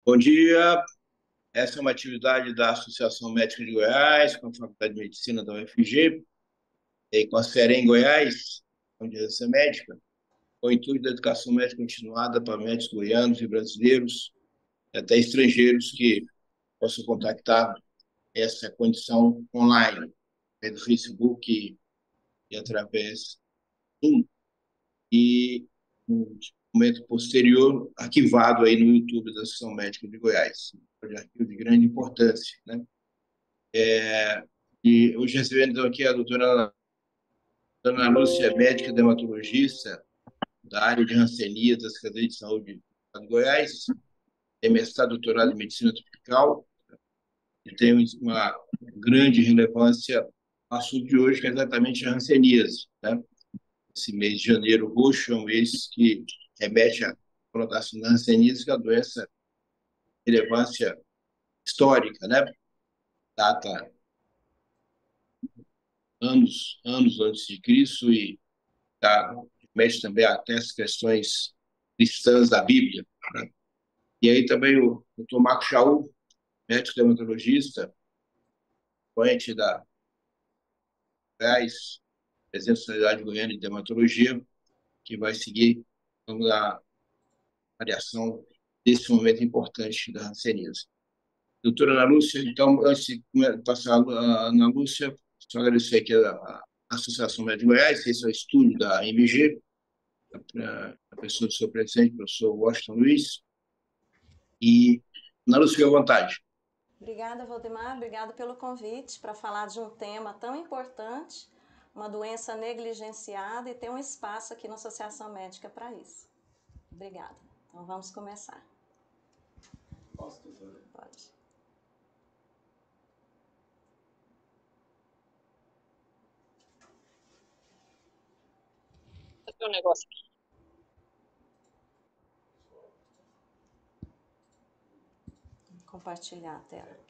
Bom dia. Essa é uma atividade da Associação Médica de Goiás, com a Faculdade de Medicina da UFG, e com a CEREM Goiás, onde é médica, com o intuito da educação médica continuada para médicos goianos e brasileiros, e até estrangeiros que possam contactar essa condição online, pelo Facebook e através do Zoom. E um momento posterior, arquivado aí no YouTube da Associação Médica de Goiás, um arquivo de grande importância, né? E hoje recebendo então, aqui a doutora Ana Lúcia, médica dermatologista da área de Hanseníase da Secretaria de Saúde do Estado de Goiás, tem mestrado e doutorado em medicina tropical e tem uma grande relevância no assunto de hoje, que é exatamente a hanseníase, né? Esse mês de janeiro roxo é um mês que remete à conotação da hanseníase, que é a doença de relevância histórica, né? Data anos antes de Cristo e tá, mexe também até as questões cristãs da Bíblia, né? E aí também o Dr. Marco Chaú, médico dermatologista, doente da GAIS, presidente da Sociedade Goiana de Dermatologia, que vai seguir a variação desse momento importante da hanseníase. Doutora Ana Lúcia, então, antes de passar a Ana Lúcia, só agradecer aqui a Associação Médica de Goiás, esse é o estúdio da MG, a pessoa do seu presidente, professor Washington Luiz, e Ana Lúcia, fique à vontade. Obrigada, Valdemar. Obrigada pelo convite para falar de um tema tão importante, uma doença negligenciada e ter um espaço aqui na Associação Médica para isso. Obrigada. Então vamos começar. Posso, doutora? Pode. Fazer um negócio aqui. Compartilhar a tela.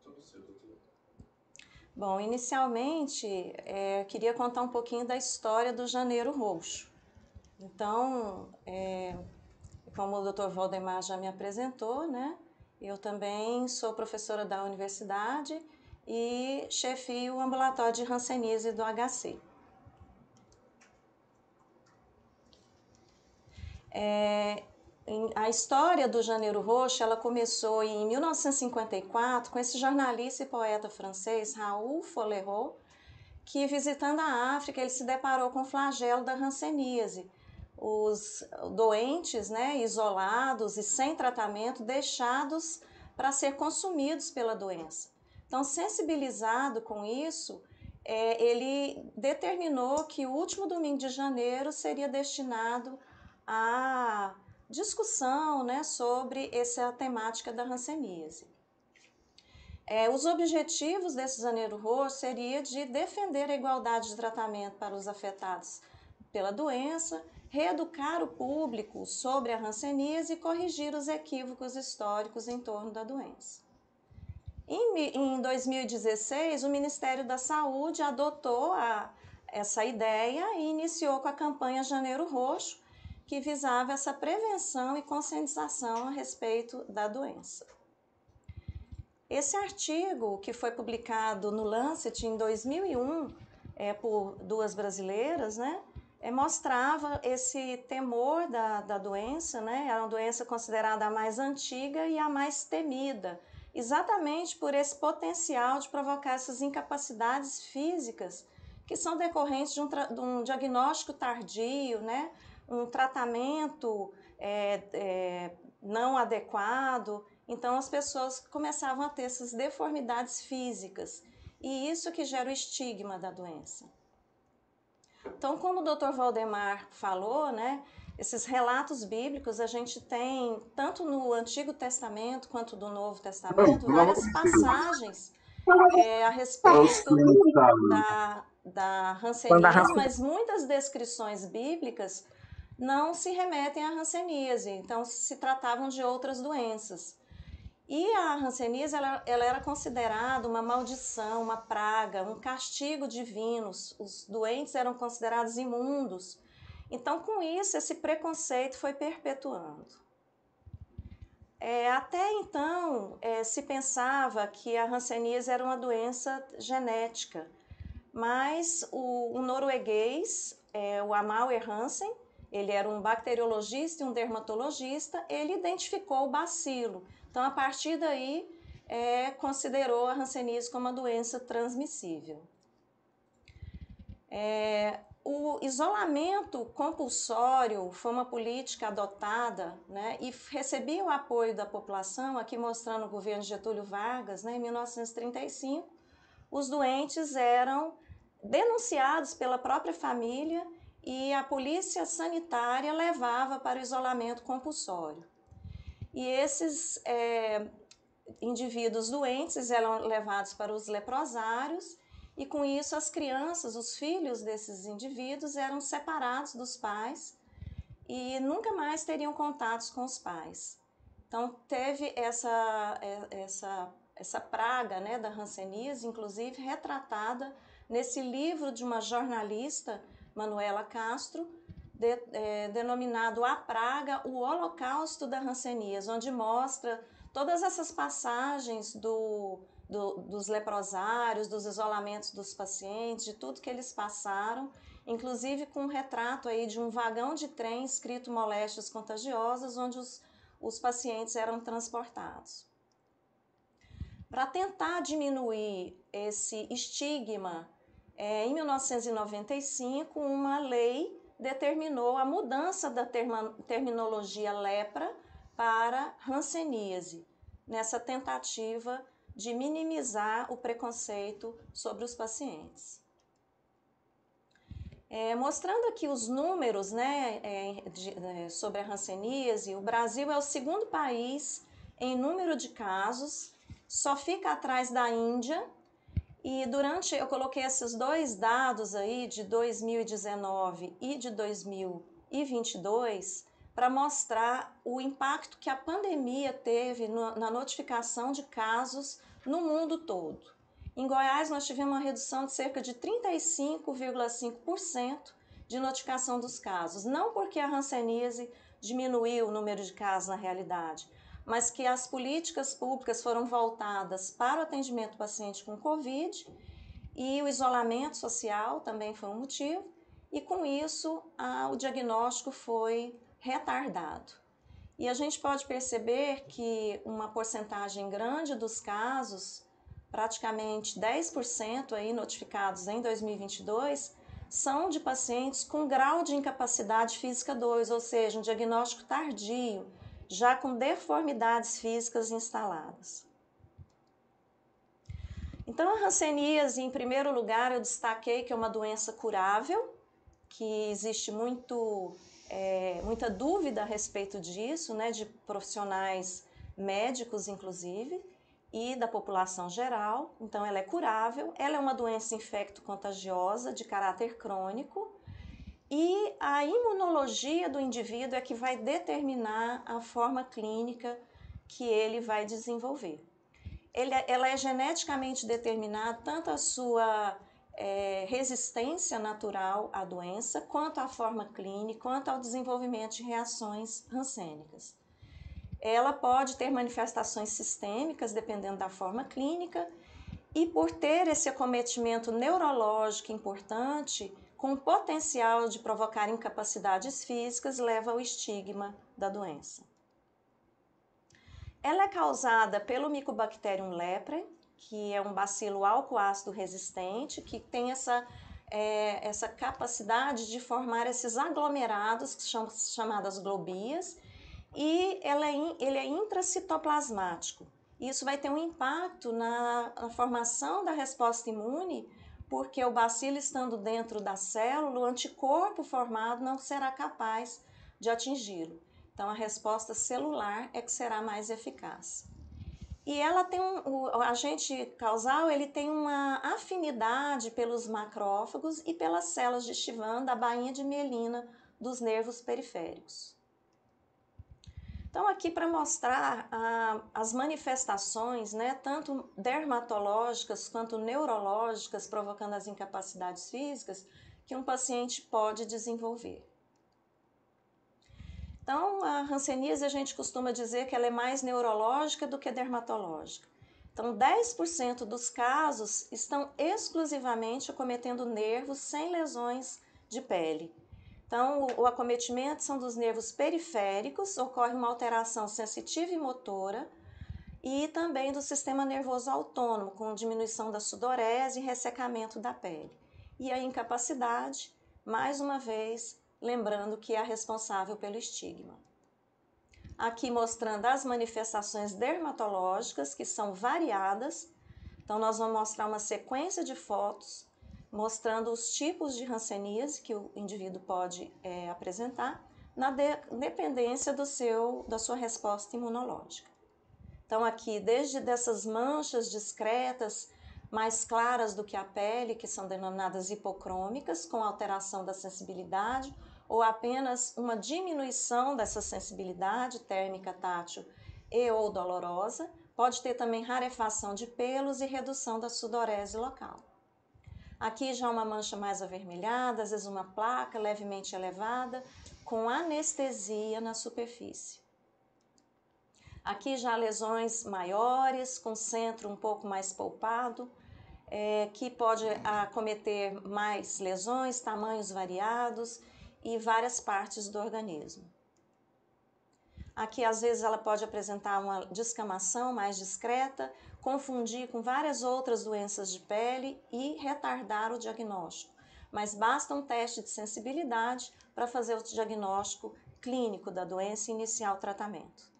Tudo seu, doutora. Bom, inicialmente, queria contar um pouquinho da história do Janeiro Roxo. Então, como o Dr. Valdemar já me apresentou, né? Eu também sou professora da universidade e chefio o ambulatório de hanseníase do HC. A história do Janeiro Roxo ela começou em 1954 com esse jornalista e poeta francês Raoul Folerot, que visitando a África ele se deparou com o flagelo da hanseníase. Os doentes, né, isolados e sem tratamento, deixados para ser consumidos pela doença. Então, sensibilizado com isso, ele determinou que o último domingo de janeiro seria destinado à discussão, né, sobre essa temática da hanseníase. Os objetivos desse Janeiro Roxo seria de defender a igualdade de tratamento para os afetados pela doença, reeducar o público sobre a hanseníase e corrigir os equívocos históricos em torno da doença. Em 2016, o Ministério da Saúde adotou essa ideia e iniciou com a campanha Janeiro Roxo, que visava essa prevenção e conscientização a respeito da doença. Esse artigo, que foi publicado no Lancet em 2001, por duas brasileiras, né, mostrava esse temor da doença, né, era uma doença considerada a mais antiga e a mais temida, exatamente por esse potencial de provocar essas incapacidades físicas que são decorrentes de um diagnóstico tardio, né, um tratamento não adequado. Então as pessoas começavam a ter essas deformidades físicas e isso que gera o estigma da doença. Então, como o Dr. Valdemar falou, né, esses relatos bíblicos a gente tem tanto no Antigo Testamento quanto do Novo Testamento várias passagens a respeito da hanseníase, mas muitas descrições bíblicas não se remetem à hanseníase, então se tratavam de outras doenças. E a hanseníase ela era considerada uma maldição, uma praga, um castigo divino. Os doentes eram considerados imundos Então, com isso, esse preconceito foi perpetuando. Até então, se pensava que a hanseníase era uma doença genética, mas o norueguês, o Amauer Hansen, ele era um bacteriologista e um dermatologista, ele identificou o bacilo. Então, a partir daí, considerou a hanseníase como uma doença transmissível. O isolamento compulsório foi uma política adotada, né, e recebia o apoio da população, aqui mostrando o governo de Getúlio Vargas, né, em 1935, os doentes eram denunciados pela própria família e a polícia sanitária levava para o isolamento compulsório. E esses indivíduos doentes eram levados para os leprosários e com isso as crianças, os filhos desses indivíduos eram separados dos pais e nunca mais teriam contatos com os pais. Então teve essa praga, né, da hanseníase, inclusive retratada nesse livro de uma jornalista, Manuela Castro, denominado A Praga, o Holocausto da Hanseníase, onde mostra todas essas passagens dos leprosários, dos isolamentos dos pacientes, de tudo que eles passaram, inclusive com um retrato aí de um vagão de trem escrito moléstias contagiosas, onde os pacientes eram transportados. Para tentar diminuir esse estigma, em 1995, uma lei determinou a mudança da terminologia lepra para hanseníase, nessa tentativa de minimizar o preconceito sobre os pacientes. Mostrando aqui os números, né, sobre a hanseníase, o Brasil é o segundo país em número de casos, só fica atrás da Índia, e eu coloquei esses dois dados aí de 2019 e de 2022 para mostrar o impacto que a pandemia teve na notificação de casos no mundo todo. Em Goiás, nós tivemos uma redução de cerca de 35,5% de notificação dos casos. Não porque a hanseníase diminuiu o número de casos na realidade, mas que as políticas públicas foram voltadas para o atendimento do paciente com Covid e o isolamento social também foi um motivo, e com isso o diagnóstico foi retardado. E a gente pode perceber que uma porcentagem grande dos casos, praticamente 10% aí notificados em 2022, são de pacientes com grau de incapacidade física 2, ou seja, um diagnóstico tardio, já com deformidades físicas instaladas. Então, a hanseníase, em primeiro lugar, eu destaquei que é uma doença curável, que existe muita dúvida a respeito disso, né, de profissionais médicos, inclusive, e da população geral. Então, ela é curável, ela é uma doença infecto-contagiosa de caráter crônico, e a imunologia do indivíduo é que vai determinar a forma clínica que ele vai desenvolver. Ela é geneticamente determinada, tanto a sua resistência natural à doença, quanto à forma clínica, quanto ao desenvolvimento de reações hansênicas. Ela pode ter manifestações sistêmicas, dependendo da forma clínica, e por ter esse acometimento neurológico importante, com potencial de provocar incapacidades físicas, leva ao estigma da doença. Ela é causada pelo Mycobacterium leprae, que é um bacilo álcool-ácido resistente, que tem essa capacidade de formar esses aglomerados, que são chamadas globias, e ele é intracitoplasmático. Isso vai ter um impacto na formação da resposta imune, porque o bacilo estando dentro da célula, o anticorpo formado não será capaz de atingi-lo. Então, a resposta celular é que será mais eficaz. E ela tem o agente causal, ele tem uma afinidade pelos macrófagos e pelas células de Schwann da bainha de mielina dos nervos periféricos. Então, aqui para mostrar as manifestações, né, tanto dermatológicas quanto neurológicas, provocando as incapacidades físicas, que um paciente pode desenvolver. Então, a hanseníase a gente costuma dizer que ela é mais neurológica do que dermatológica. Então, 10% dos casos estão exclusivamente acometendo nervos sem lesões de pele. Então, o acometimento são dos nervos periféricos, ocorre uma alteração sensitiva e motora, e também do sistema nervoso autônomo, com diminuição da sudorese e ressecamento da pele. E a incapacidade, mais uma vez, lembrando que é a responsável pelo estigma. Aqui mostrando as manifestações dermatológicas, que são variadas. Então, nós vamos mostrar uma sequência de fotos, mostrando os tipos de hanseníase que o indivíduo pode apresentar, na dependência da sua resposta imunológica. Então, aqui, desde dessas manchas discretas, mais claras do que a pele, que são denominadas hipocrômicas, com alteração da sensibilidade, ou apenas uma diminuição dessa sensibilidade térmica, tátil e ou dolorosa. Pode ter também rarefação de pelos e redução da sudorese local. Aqui já uma mancha mais avermelhada, às vezes uma placa levemente elevada, com anestesia na superfície. Aqui já lesões maiores, com centro um pouco mais polpado, que pode acometer mais lesões, tamanhos variados e várias partes do organismo. Aqui, às vezes, ela pode apresentar uma descamação mais discreta, confundir com várias outras doenças de pele e retardar o diagnóstico. Mas basta um teste de sensibilidade para fazer o diagnóstico clínico da doença e iniciar o tratamento.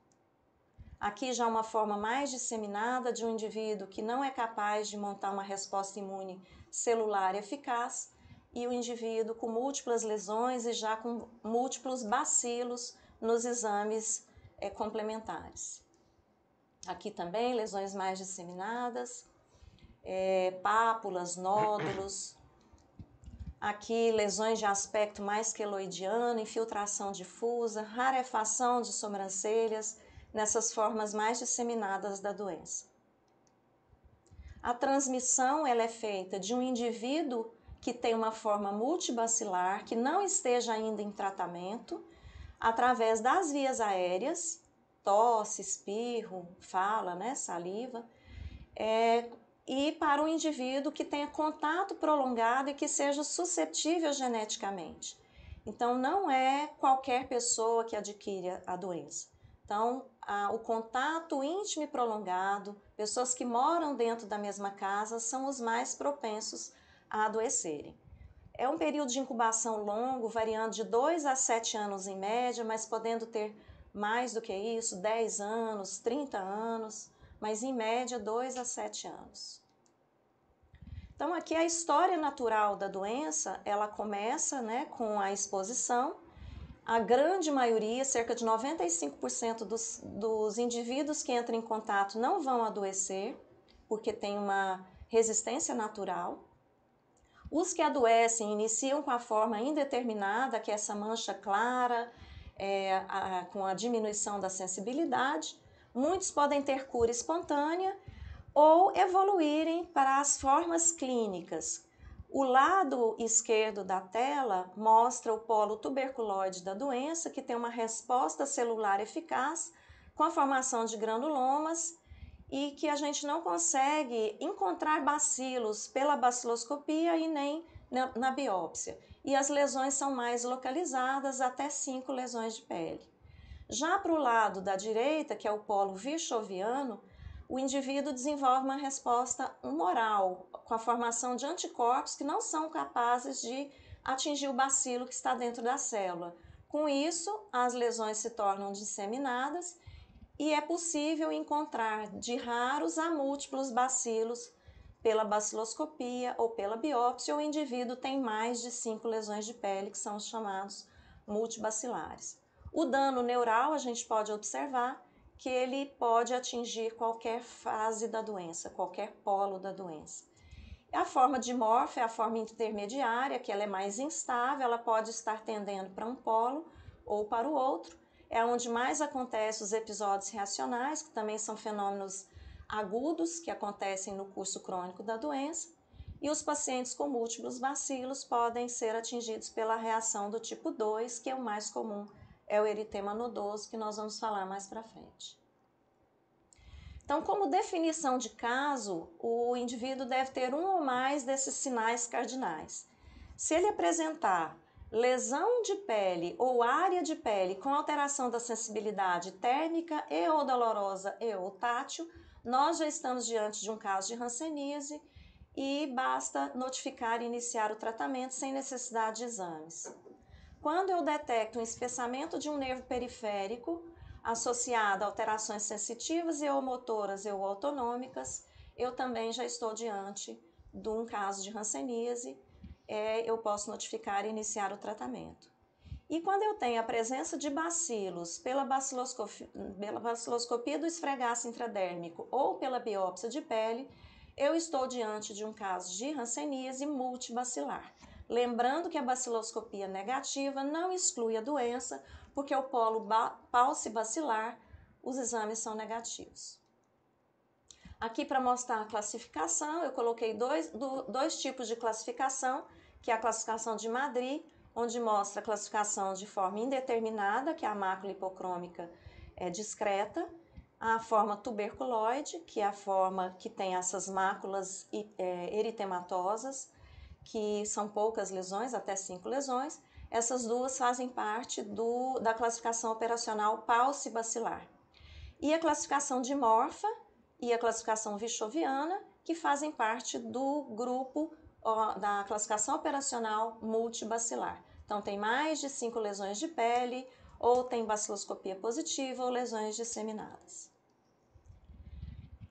Aqui já uma forma mais disseminada de um indivíduo que não é capaz de montar uma resposta imune celular eficaz e o indivíduo com múltiplas lesões e já com múltiplos bacilos nos exames complementares. Aqui também lesões mais disseminadas, pápulas, nódulos. Aqui lesões de aspecto mais queloidiano, infiltração difusa, rarefação de sobrancelhas, nessas formas mais disseminadas da doença. A transmissão ela é feita de um indivíduo que tem uma forma multibacilar, que não esteja ainda em tratamento, através das vias aéreas, tosse, espirro, fala, saliva, e para um indivíduo que tenha contato prolongado e que seja suscetível geneticamente. Então, não é qualquer pessoa que adquire a doença. Então, o contato íntimo e prolongado, pessoas que moram dentro da mesma casa, são os mais propensos a adoecerem. É um período de incubação longo, variando de 2 a 7 anos em média, mas podendo ter mais do que isso, 10 anos, 30 anos, mas em média 2 a 7 anos. Então, aqui a história natural da doença, ela começa com a exposição. A grande maioria, cerca de 95% dos indivíduos que entram em contato não vão adoecer, porque tem uma resistência natural. Os que adoecem iniciam com a forma indeterminada, que é essa mancha clara, com a diminuição da sensibilidade. Muitos podem ter cura espontânea ou evoluírem para as formas clínicas. O lado esquerdo da tela mostra o polo tuberculoide da doença, que tem uma resposta celular eficaz com a formação de granulomas e que a gente não consegue encontrar bacilos pela baciloscopia e nem na biópsia. E as lesões são mais localizadas, até 5 lesões de pele. Já para o lado da direita, que é o polo virchoviano, o indivíduo desenvolve uma resposta humoral, com a formação de anticorpos que não são capazes de atingir o bacilo que está dentro da célula. Com isso, as lesões se tornam disseminadas e é possível encontrar de raros a múltiplos bacilos pela baciloscopia ou pela biópsia. O indivíduo tem mais de 5 lesões de pele, que são os chamados multibacilares. O dano neural, a gente pode observar que ele pode atingir qualquer fase da doença, qualquer polo da doença. A forma dimorfa é a forma intermediária, que ela é mais instável, ela pode estar tendendo para um polo ou para o outro. É onde mais acontecem os episódios reacionais, que também são fenômenos agudos que acontecem no curso crônico da doença. E os pacientes com múltiplos bacilos podem ser atingidos pela reação do tipo 2, que é o mais comum, é o eritema nodoso, que nós vamos falar mais para frente. Então, como definição de caso, o indivíduo deve ter um ou mais desses sinais cardinais. Se ele apresentar lesão de pele ou área de pele com alteração da sensibilidade térmica e ou dolorosa e ou tátil, nós já estamos diante de um caso de hanseníase e basta notificar e iniciar o tratamento sem necessidade de exames. Quando eu detecto um espessamento de um nervo periférico associado a alterações sensitivas e ou motoras e ou autonômicas, eu também já estou diante de um caso de hanseníase, eu posso notificar e iniciar o tratamento. E quando eu tenho a presença de bacilos pela baciloscopia do esfregaço intradérmico ou pela biópsia de pele, eu estou diante de um caso de hanseníase multibacilar. Lembrando que a baciloscopia negativa não exclui a doença, porque o polo paucibacilar, os exames são negativos. Aqui, para mostrar a classificação, eu coloquei dois tipos de classificação, que é a classificação de Madrid, onde mostra a classificação de forma indeterminada, que é a mácula hipocrômica discreta, a forma tuberculoide, que é a forma que tem essas máculas eritematosas, que são poucas lesões, até 5 lesões. Essas duas fazem parte da classificação operacional paucibacilar. E a classificação de Morfa e a classificação vichoviana, que fazem parte do grupo da classificação operacional multibacilar. Então, tem mais de 5 lesões de pele, ou tem baciloscopia positiva, ou lesões disseminadas.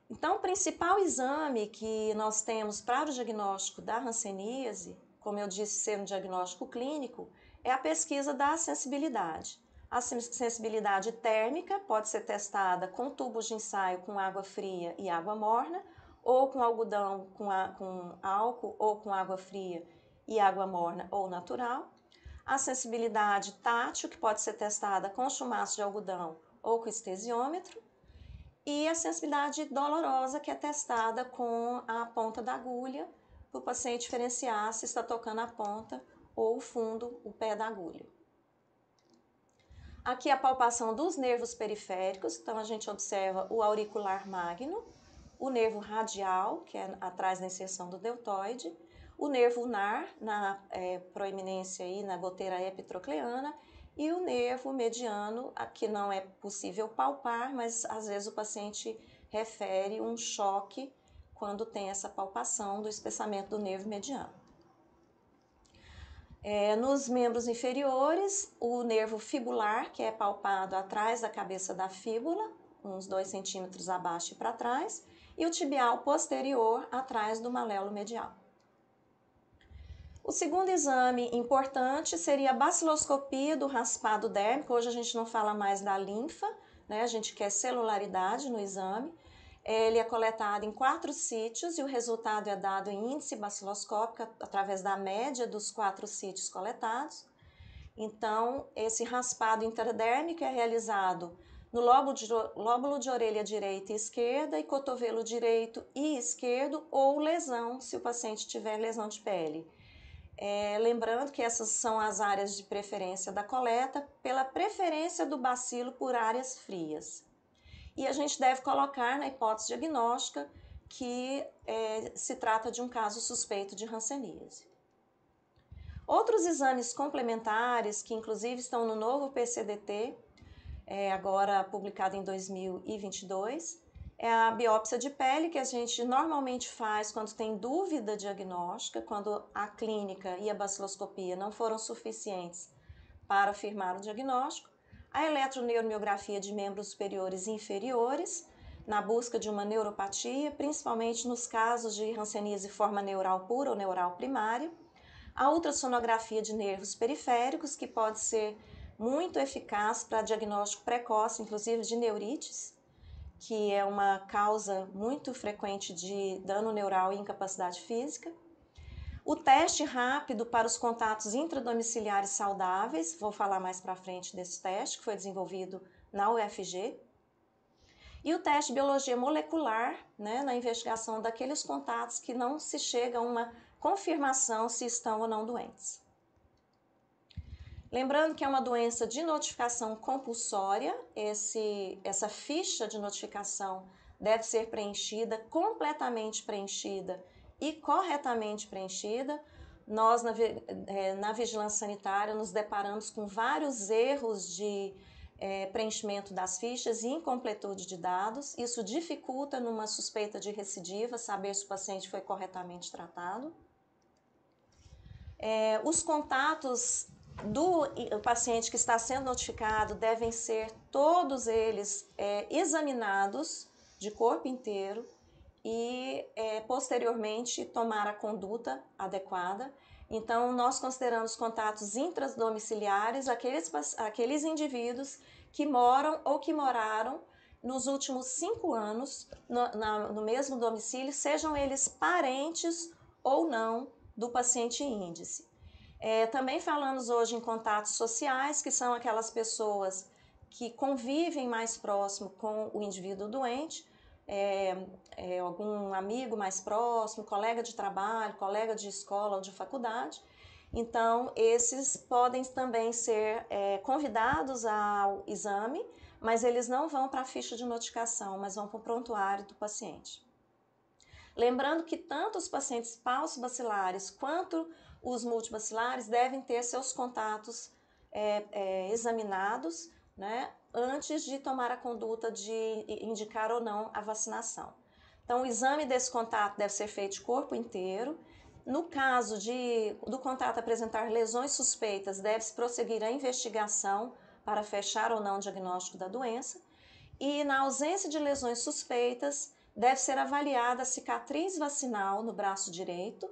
Então, o principal exame que nós temos para o diagnóstico da hanseníase, como eu disse, ser um diagnóstico clínico, é a pesquisa da sensibilidade. A sensibilidade térmica pode ser testada com tubos de ensaio com água fria e água morna, ou com algodão com álcool, ou com água fria e água morna ou natural. A sensibilidade tátil, que pode ser testada com chumaço de algodão ou com estesiômetro. E a sensibilidade dolorosa, que é testada com a ponta da agulha, para o paciente diferenciar se está tocando a ponta ou o fundo, o pé da agulha. Aqui a palpação dos nervos periféricos, então a gente observa o auricular magno, o nervo radial, que é atrás da inserção do deltoide, o nervo ulnar, na proeminência aí, na goteira epitrocleana, e o nervo mediano, que não é possível palpar, mas às vezes o paciente refere um choque quando tem essa palpação do espessamento do nervo mediano. Nos membros inferiores, o nervo fibular, que é palpado atrás da cabeça da fíbula, uns 2 centímetros abaixo e para trás, e o tibial posterior atrás do maléolo medial. O segundo exame importante seria a baciloscopia do raspado dérmico. Hoje a gente não fala mais da linfa, né? A gente quer celularidade no exame. Ele é coletado em 4 sítios e o resultado é dado em índice baciloscópico através da média dos 4 sítios coletados. Então, esse raspado intradérmico é realizado no lóbulo de orelha direita e esquerda e cotovelo direito e esquerdo, ou lesão, se o paciente tiver lesão de pele. Lembrando que essas são as áreas de preferência da coleta, pela preferência do bacilo por áreas frias. E a gente deve colocar na hipótese diagnóstica que se trata de um caso suspeito de hanseníase. Outros exames complementares, que inclusive estão no novo PCDT, agora publicado em 2022, é a biópsia de pele, que a gente normalmente faz quando tem dúvida diagnóstica, quando a clínica e a baciloscopia não foram suficientes para afirmar o diagnóstico. A eletroneuromiografia de membros superiores e inferiores, na busca de uma neuropatia, principalmente nos casos de hanseníase forma neural pura ou neural primária. A ultrassonografia de nervos periféricos, que pode ser muito eficaz para diagnóstico precoce, inclusive de neurites, que é uma causa muito frequente de dano neural e incapacidade física. O teste rápido para os contatos intradomiciliares saudáveis, vou falar mais para frente desse teste, que foi desenvolvido na UFG. E o teste de biologia molecular, né, na investigação daqueles contatos que não se chega a uma confirmação se estão ou não doentes. Lembrando que é uma doença de notificação compulsória, essa ficha de notificação deve ser preenchida, completamente preenchida e corretamente preenchida. Nós, na vigilância sanitária, nos deparamos com vários erros de preenchimento das fichas e incompletude de dados. Isso dificulta, numa suspeita de recidiva, saber se o paciente foi corretamente tratado. Os contatos do paciente que está sendo notificado devem ser todos eles examinados de corpo inteiro e posteriormente tomar a conduta adequada. Então, nós consideramos contatos intradomiciliares aqueles indivíduos que moram ou que moraram nos últimos 5 anos no mesmo domicílio, sejam eles parentes ou não do paciente índice. Também falamos hoje em contatos sociais, que são aquelas pessoas que convivem mais próximo com o indivíduo doente, algum amigo mais próximo, colega de trabalho, colega de escola ou de faculdade. Então, esses podem também ser convidados ao exame, mas eles não vão para a ficha de notificação, mas vão para o prontuário do paciente. Lembrando que tanto os pacientes paucibacilares quanto os multibacilares devem ter seus contatos examinados, né, antes de tomar a conduta de indicar ou não a vacinação. Então, o exame desse contato deve ser feito de corpo inteiro. No caso do contato apresentar lesões suspeitas, deve-se prosseguir a investigação para fechar ou não o diagnóstico da doença. E na ausência de lesões suspeitas, deve ser avaliada a cicatriz vacinal no braço direito,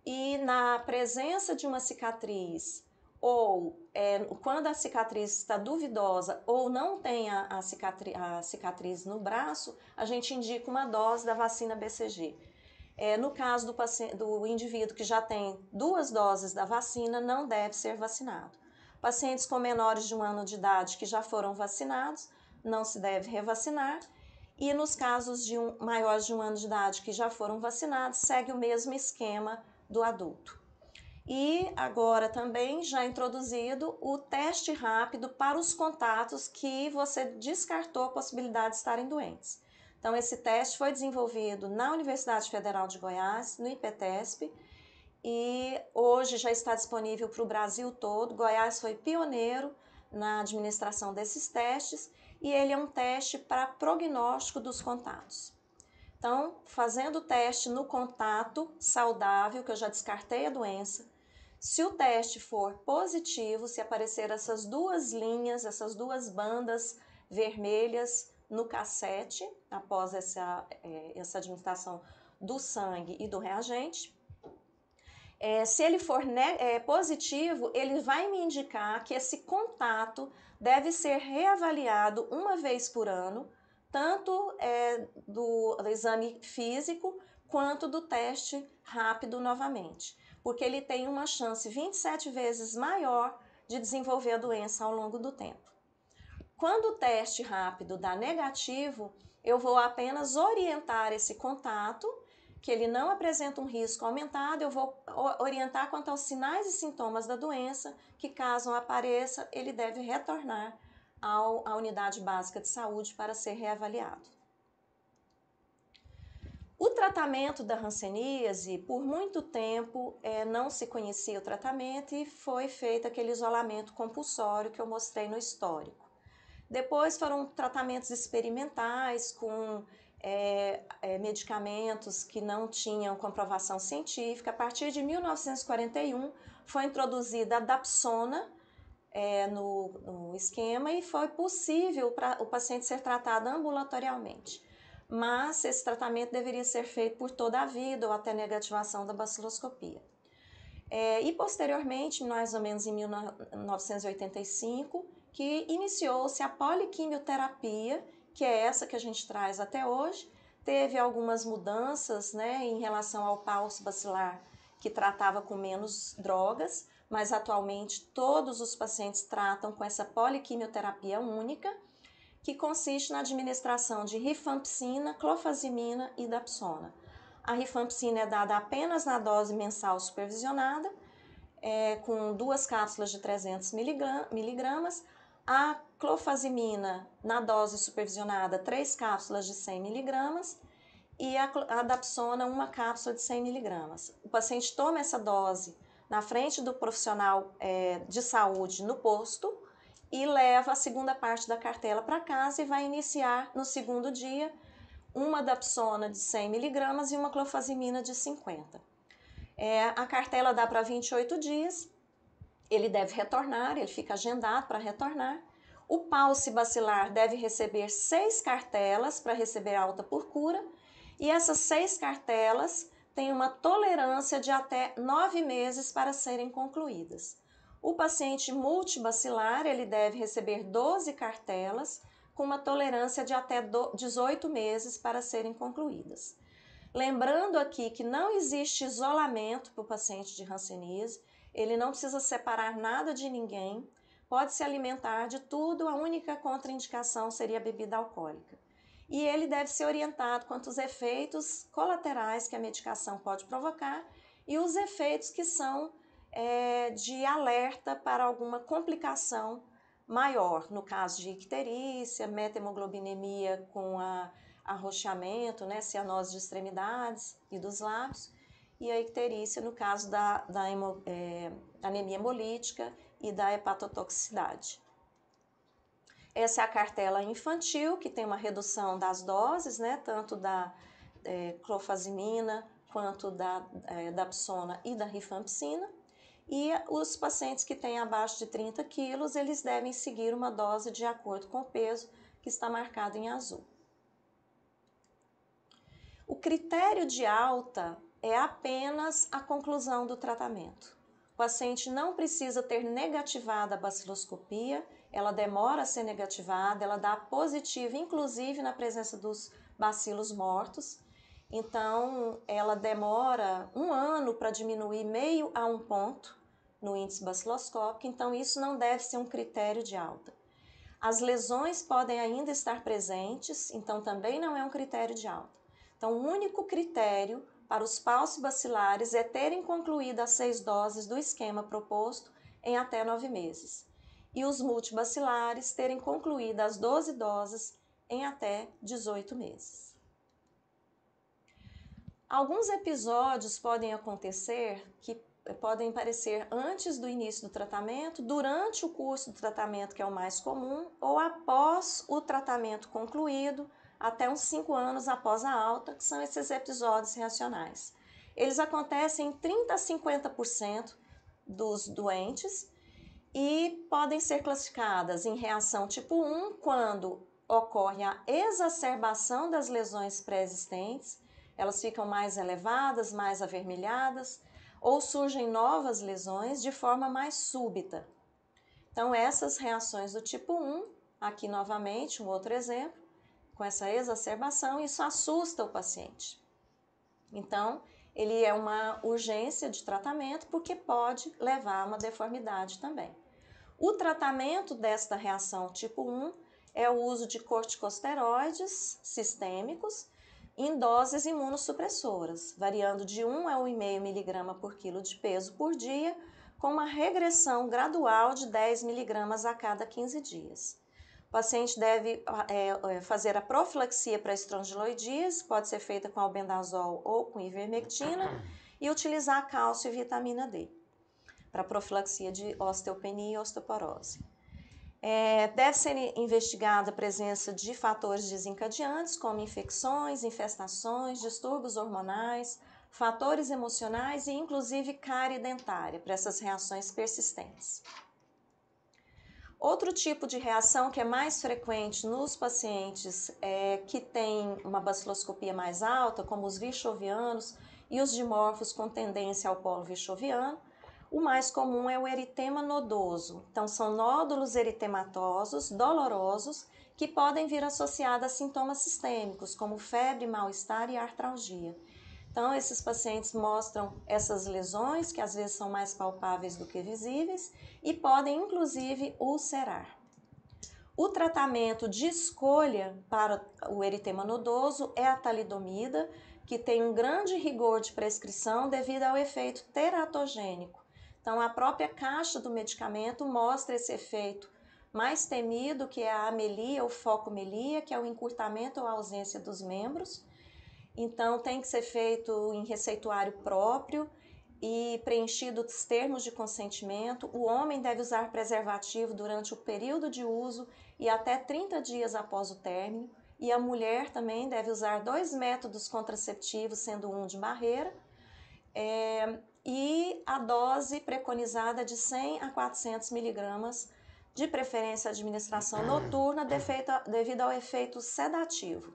e na presença de uma cicatriz ou quando a cicatriz está duvidosa ou não tem a cicatriz no braço, a gente indica uma dose da vacina BCG. No caso do indivíduo que já tem 2 doses da vacina, não deve ser vacinado. Pacientes com menores de 1 ano de idade que já foram vacinados, não se deve revacinar. E nos casos de maiores de 1 ano de idade que já foram vacinados, segue o mesmo esquema do adulto. E agora também já introduzido o teste rápido para os contatos que você descartou a possibilidade de estarem doentes. Então, esse teste foi desenvolvido na Universidade Federal de Goiás, no IPTESP, e hoje já está disponível para o Brasil todo. Goiás foi pioneiro na administração desses testes, e ele é um teste para prognóstico dos contatos. Então, fazendo o teste no contato saudável, que eu já descartei a doença, se o teste for positivo, se aparecer essas 2 linhas, essas 2 bandas vermelhas no cassete, após essa administração do sangue e do reagente, se ele for positivo, ele vai me indicar que esse contato deve ser reavaliado 1 vez por ano, tanto do exame físico quanto do teste rápido novamente, porque ele tem uma chance 27 vezes maior de desenvolver a doença ao longo do tempo. Quando o teste rápido dá negativo, eu vou apenas orientar esse contato, que ele não apresenta um risco aumentado, eu vou orientar quanto aos sinais e sintomas da doença, que caso apareça, ele deve retornar à unidade básica de saúde para ser reavaliado. O tratamento da hanseníase, por muito tempo, não se conhecia o tratamento e foi feito aquele isolamento compulsório que eu mostrei no histórico. Depois foram tratamentos experimentais com medicamentos que não tinham comprovação científica. A partir de 1941 foi introduzida a dapsona no esquema e foi possível para o paciente ser tratado ambulatorialmente. Mas esse tratamento deveria ser feito por toda a vida ou até negativação da baciloscopia. E posteriormente, mais ou menos em 1985, que iniciou-se a poliquimioterapia, que é essa que a gente traz até hoje. Teve algumas mudanças, né, em relação ao paucibacilar, que tratava com menos drogas, mas atualmente todos os pacientes tratam com essa poliquimioterapia única, que consiste na administração de rifampicina, clofazimina e dapsona. A rifampicina é dada apenas na dose mensal supervisionada, com 2 cápsulas de 300 miligramas, a clofazimina na dose supervisionada 3 cápsulas de 100 miligramas e a dapsona 1 cápsula de 100 miligramas. O paciente toma essa dose na frente do profissional de saúde no posto e leva a segunda parte da cartela para casa e vai iniciar no segundo dia uma dapsona de 100 miligramas e uma clofazimina de 50. A cartela dá para 28 dias, ele deve retornar, ele fica agendado para retornar. O Pulse bacilar deve receber 6 cartelas para receber alta por cura e essas 6 cartelas têm uma tolerância de até 9 meses para serem concluídas. O paciente multibacilar, ele deve receber 12 cartelas com uma tolerância de até 18 meses para serem concluídas. Lembrando aqui que não existe isolamento para o paciente de hanseníase, ele não precisa separar nada de ninguém, pode se alimentar de tudo, a única contraindicação seria a bebida alcoólica. E ele deve ser orientado quanto aos efeitos colaterais que a medicação pode provocar e os efeitos que são de alerta para alguma complicação maior, no caso de icterícia, metemoglobinemia com arroxeamento, cianose de extremidades e dos lábios, e a icterícia no caso da anemia hemolítica e da hepatotoxicidade. Essa é a cartela infantil, que tem uma redução das doses, tanto da clofazimina quanto da dapsona e da rifampicina. E os pacientes que têm abaixo de 30 quilos, eles devem seguir uma dose de acordo com o peso que está marcado em azul. O critério de alta é apenas a conclusão do tratamento. O paciente não precisa ter negativada a baciloscopia, ela demora a ser negativada, ela dá positivo, inclusive na presença dos bacilos mortos. Então, ela demora 1 ano para diminuir meio a 1 ponto no índice baciloscópico, então isso não deve ser um critério de alta. As lesões podem ainda estar presentes, então também não é um critério de alta. Então, o único critério para os Pulse bacilares é terem concluído as 6 doses do esquema proposto em até 9 meses. E os multibacilares terem concluído as 12 doses em até 18 meses. Alguns episódios podem acontecer que podem aparecer antes do início do tratamento, durante o curso do tratamento, que é o mais comum, ou após o tratamento concluído, até uns 5 anos após a alta, que são esses episódios reacionais. Eles acontecem em 30 a 50% dos doentes e podem ser classificadas em reação tipo 1, quando ocorre a exacerbação das lesões pré-existentes, elas ficam mais elevadas, mais avermelhadas, ou surgem novas lesões de forma mais súbita. Então, essas reações do tipo 1, aqui novamente um outro exemplo, com essa exacerbação, isso assusta o paciente. Então, ele é uma urgência de tratamento porque pode levar a uma deformidade também. O tratamento desta reação tipo 1 é o uso de corticosteroides sistêmicos em doses imunossupressoras, variando de 1 a 1,5 mg por quilo de peso por dia, com uma regressão gradual de 10 mg a cada 15 dias. O paciente deve fazer a profilaxia para estrongiloidíase, pode ser feita com albendazol ou com ivermectina, e utilizar cálcio e vitamina D para profilaxia de osteopenia e osteoporose. Deve ser investigada a presença de fatores desencadeantes, como infecções, infestações, distúrbios hormonais, fatores emocionais e inclusive cárie dentária para essas reações persistentes. Outro tipo de reação que é mais frequente nos pacientes que têm uma baciloscopia mais alta, como os virchovianos e os dimorfos com tendência ao polo virchoviano, o mais comum é o eritema nodoso. Então, são nódulos eritematosos, dolorosos, que podem vir associados a sintomas sistêmicos, como febre, mal-estar e artralgia. Então, esses pacientes mostram essas lesões, que às vezes são mais palpáveis do que visíveis, e podem, inclusive, ulcerar. O tratamento de escolha para o eritema nodoso é a talidomida, que tem um grande rigor de prescrição devido ao efeito teratogênico. Então, a própria caixa do medicamento mostra esse efeito mais temido, que é a amelia ou focomelia, que é o encurtamento ou ausência dos membros. Então, tem que ser feito em receituário próprio e preenchido os termos de consentimento. O homem deve usar preservativo durante o período de uso e até 30 dias após o término. E a mulher também deve usar 2 métodos contraceptivos, sendo um de barreira. E a dose preconizada de 100 a 400 miligramas, de preferência administração noturna, devido ao efeito sedativo.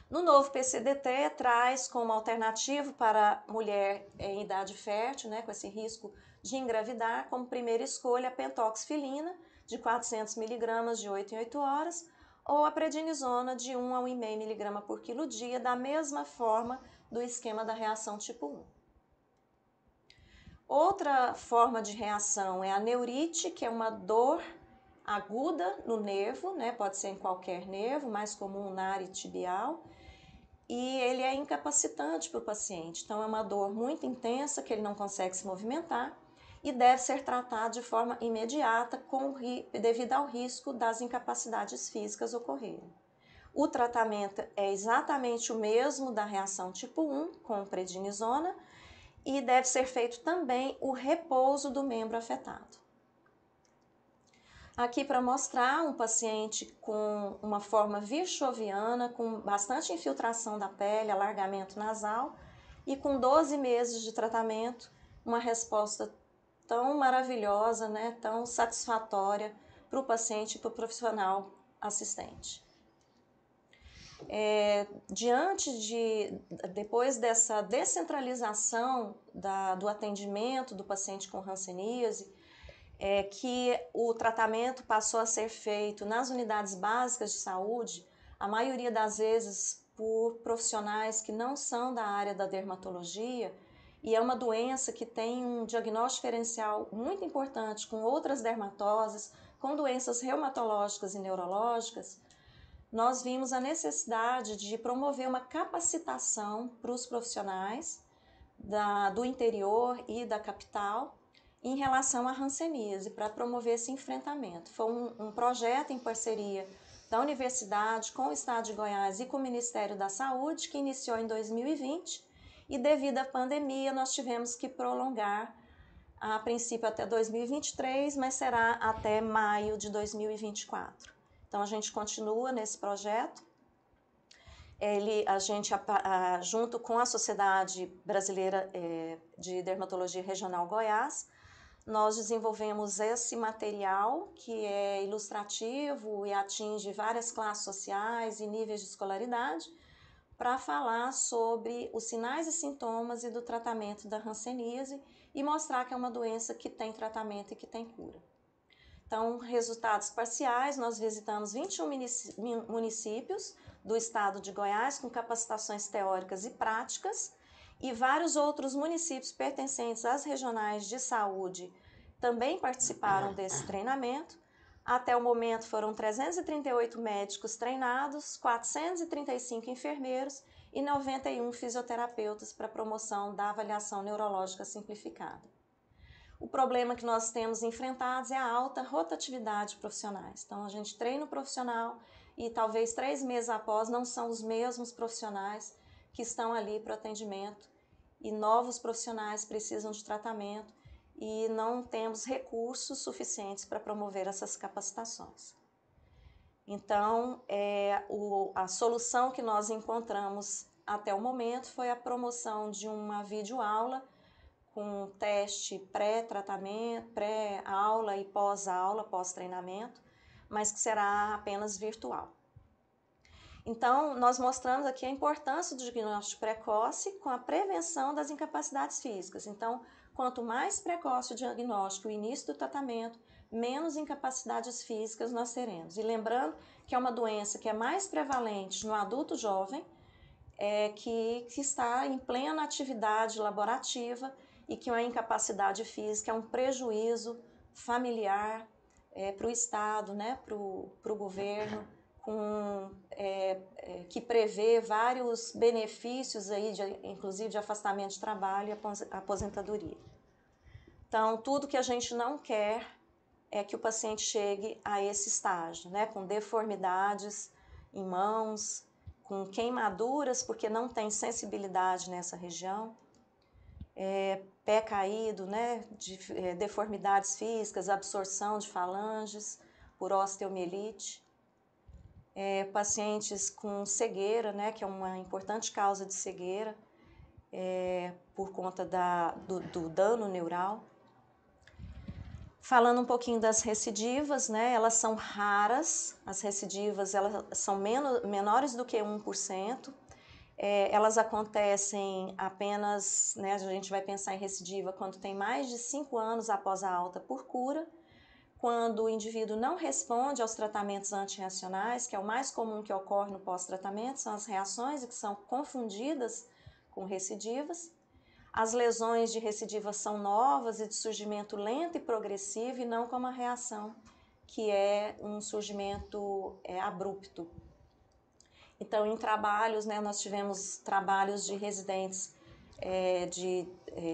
No novo PCDT, traz como alternativo para mulher em idade fértil, né, com esse risco de engravidar, como primeira escolha a pentoxifilina, de 400 miligramas de 8 em 8 horas, ou a prednisona de 1 a 1,5 miligrama por quilo dia, da mesma forma do esquema da reação tipo 1. Outra forma de reação é a neurite, que é uma dor aguda no nervo, né, pode ser em qualquer nervo, mais comum na área tibial, e ele é incapacitante para o paciente. Então, é uma dor muito intensa que ele não consegue se movimentar e deve ser tratado de forma imediata devido ao risco das incapacidades físicas ocorrerem. O tratamento é exatamente o mesmo da reação tipo 1, com prednisona, e deve ser feito também o repouso do membro afetado. Aqui para mostrar um paciente com uma forma virchoviana, com bastante infiltração da pele, alargamento nasal, e com 12 meses de tratamento, uma resposta tão maravilhosa, né, tão satisfatória para o paciente e para o profissional assistente. Depois dessa descentralização do atendimento do paciente com hanseníase, que o tratamento passou a ser feito nas unidades básicas de saúde, a maioria das vezes por profissionais que não são da área da dermatologia, e é uma doença que tem um diagnóstico diferencial muito importante com outras dermatoses, com doenças reumatológicas e neurológicas. Nós vimos a necessidade de promover uma capacitação para os profissionais do interior e da capital em relação à hanseníase, para promover esse enfrentamento. Foi um projeto em parceria da Universidade com o Estado de Goiás e com o Ministério da Saúde, que iniciou em 2020, e devido à pandemia nós tivemos que prolongar, a princípio até 2023, mas será até maio de 2024. Então, a gente continua nesse projeto. Junto com a Sociedade Brasileira de Dermatologia Regional Goiás, nós desenvolvemos esse material que é ilustrativo e atinge várias classes sociais e níveis de escolaridade, para falar sobre os sinais e sintomas e do tratamento da hanseníase e mostrar que é uma doença que tem tratamento e que tem cura. Então, resultados parciais, nós visitamos 21 municípios do estado de Goiás com capacitações teóricas e práticas, e vários outros municípios pertencentes às regionais de saúde também participaram desse treinamento. Até o momento foram 338 médicos treinados, 435 enfermeiros e 91 fisioterapeutas para promoção da avaliação neurológica simplificada. O problema que nós temos enfrentados é a alta rotatividade de profissionais. Então, a gente treina o profissional e talvez 3 meses após não são os mesmos profissionais que estão ali para o atendimento, e novos profissionais precisam de tratamento e não temos recursos suficientes para promover essas capacitações. Então, a solução que nós encontramos até o momento foi a promoção de uma videoaula com teste pré-tratamento, pré-aula e pós-aula, pós-treinamento, mas que será apenas virtual. Então, nós mostramos aqui a importância do diagnóstico precoce com a prevenção das incapacidades físicas. Então, quanto mais precoce o diagnóstico e o início do tratamento, menos incapacidades físicas nós teremos. E lembrando que é uma doença que é mais prevalente no adulto jovem, que está em plena atividade laborativa, e que uma incapacidade física é um prejuízo familiar para o Estado, né, para o governo, que prevê vários benefícios, aí inclusive de afastamento de trabalho e aposentadoria. Então, tudo que a gente não quer é que o paciente chegue a esse estágio, né? Com deformidades em mãos, com queimaduras, porque não tem sensibilidade nessa região, pé caído, né? Deformidades físicas, absorção de falanges por osteomielite. Pacientes com cegueira, né? Que é uma importante causa de cegueira, por conta do dano neural. Falando um pouquinho das recidivas, né? Elas são raras, as recidivas elas são menores do que 1%. Elas acontecem apenas, né? A gente vai pensar em recidiva quando tem mais de 5 anos após a alta por cura, quando o indivíduo não responde aos tratamentos antirreacionais, que é o mais comum que ocorre no pós-tratamento, são as reações que são confundidas com recidivas. As lesões de recidiva são novas e de surgimento lento e progressivo, e não como a reação, que é um surgimento abrupto. Então, em trabalhos, né, nós tivemos trabalhos de residentes de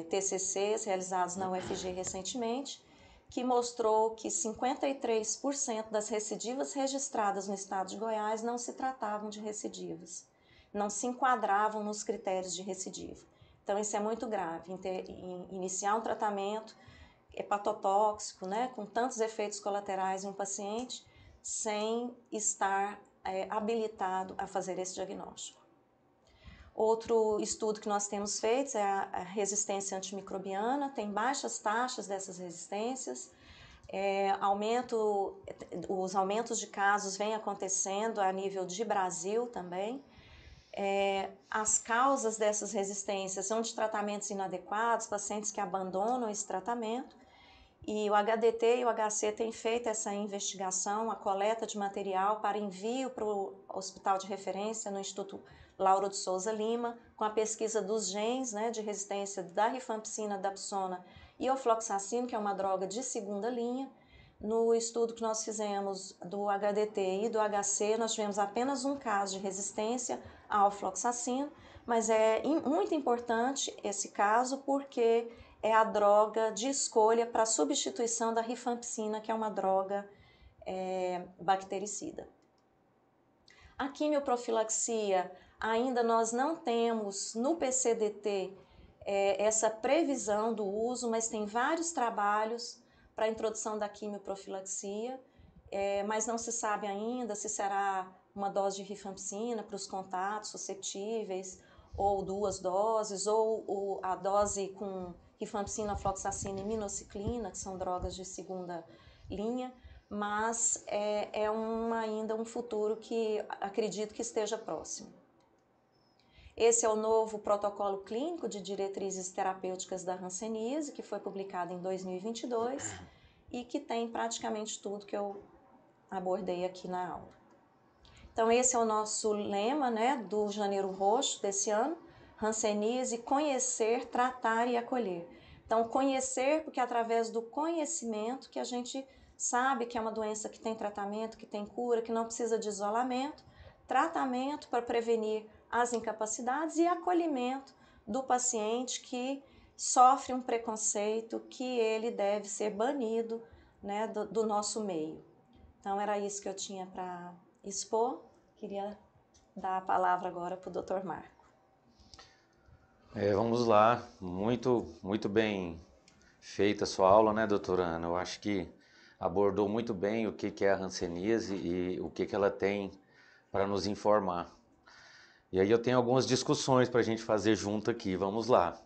TCCs realizados na UFG recentemente, que mostrou que 53% das recidivas registradas no estado de Goiás não se tratavam de recidivas, não se enquadravam nos critérios de recidiva. Então, isso é muito grave, iniciar um tratamento hepatotóxico, né, com tantos efeitos colaterais em um paciente, sem estar habilitado a fazer esse diagnóstico. Outro estudo que nós temos feito é a resistência antimicrobiana, tem baixas taxas dessas resistências, os aumentos de casos vêm acontecendo a nível de Brasil também. As causas dessas resistências são de tratamentos inadequados, pacientes que abandonam esse tratamento, e o HDT e o HC têm feito essa investigação, a coleta de material para envio para o hospital de referência no Instituto Lauro de Souza Lima, com a pesquisa dos genes, né, de resistência da rifampicina, dapsona e ofloxacino, que é uma droga de segunda linha. No estudo que nós fizemos do HDT e do HC, nós tivemos apenas um caso de resistência ao ofloxacino, mas é muito importante esse caso porque é a droga de escolha para substituição da rifampicina, que é uma droga bactericida. A quimioprofilaxia, ainda nós não temos no PCDT essa previsão do uso, mas tem vários trabalhos para a introdução da quimioprofilaxia, mas não se sabe ainda se será uma dose de rifampicina para os contatos susceptíveis, ou 2 doses, ou a dose com rifampicina, ofloxacina e minociclina, que são drogas de segunda linha, mas ainda um futuro que acredito que esteja próximo. Esse é o novo protocolo clínico de diretrizes terapêuticas da hanseníase, que foi publicado em 2022 e que tem praticamente tudo que eu abordei aqui na aula. Então, esse é o nosso lema, né, do Janeiro Roxo desse ano, hanseníase, conhecer, tratar e acolher. Então, conhecer, porque é através do conhecimento que a gente sabe que é uma doença que tem tratamento, que tem cura, que não precisa de isolamento, tratamento para prevenir as incapacidades e acolhimento do paciente que sofre um preconceito, que ele deve ser banido, né, do nosso meio. Então, era isso que eu tinha para expor. Queria dar a palavra agora para o Dr. Marco. Vamos lá, muito bem feita a sua aula, né, doutora Ana? Eu acho que abordou muito bem o que é a hanseníase e o que ela tem para nos informar. E aí eu tenho algumas discussões para a gente fazer junto aqui, vamos lá.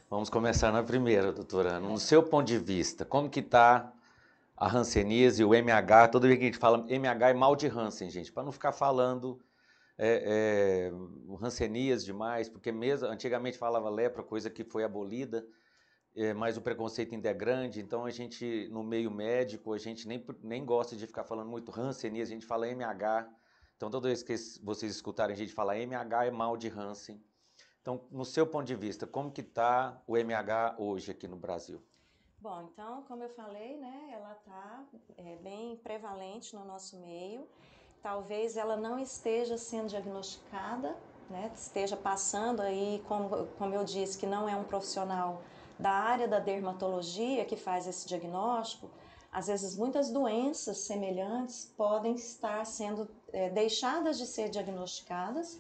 Vamos começar na primeira, doutora Ana. No seu ponto de vista, como que está a hanseníase, o MH? Toda vez que a gente fala MH é mal de Hansen, gente, para não ficar falando hanseníase demais, porque mesmo antigamente falava lepra, coisa que foi abolida, mas o preconceito ainda é grande, então a gente, no meio médico, a gente nem gosta de ficar falando muito hanseníase, a gente fala MH. Então, toda vez que vocês escutarem a gente falar MH é mal de Hansen. Então, no seu ponto de vista, como que está o MH hoje aqui no Brasil? Bom, então, como eu falei, né, ela está bem prevalente no nosso meio. Talvez ela não esteja sendo diagnosticada, né, esteja passando aí, como eu disse, que não é um profissional da área da dermatologia que faz esse diagnóstico, às vezes muitas doenças semelhantes podem estar sendo deixadas de ser diagnosticadas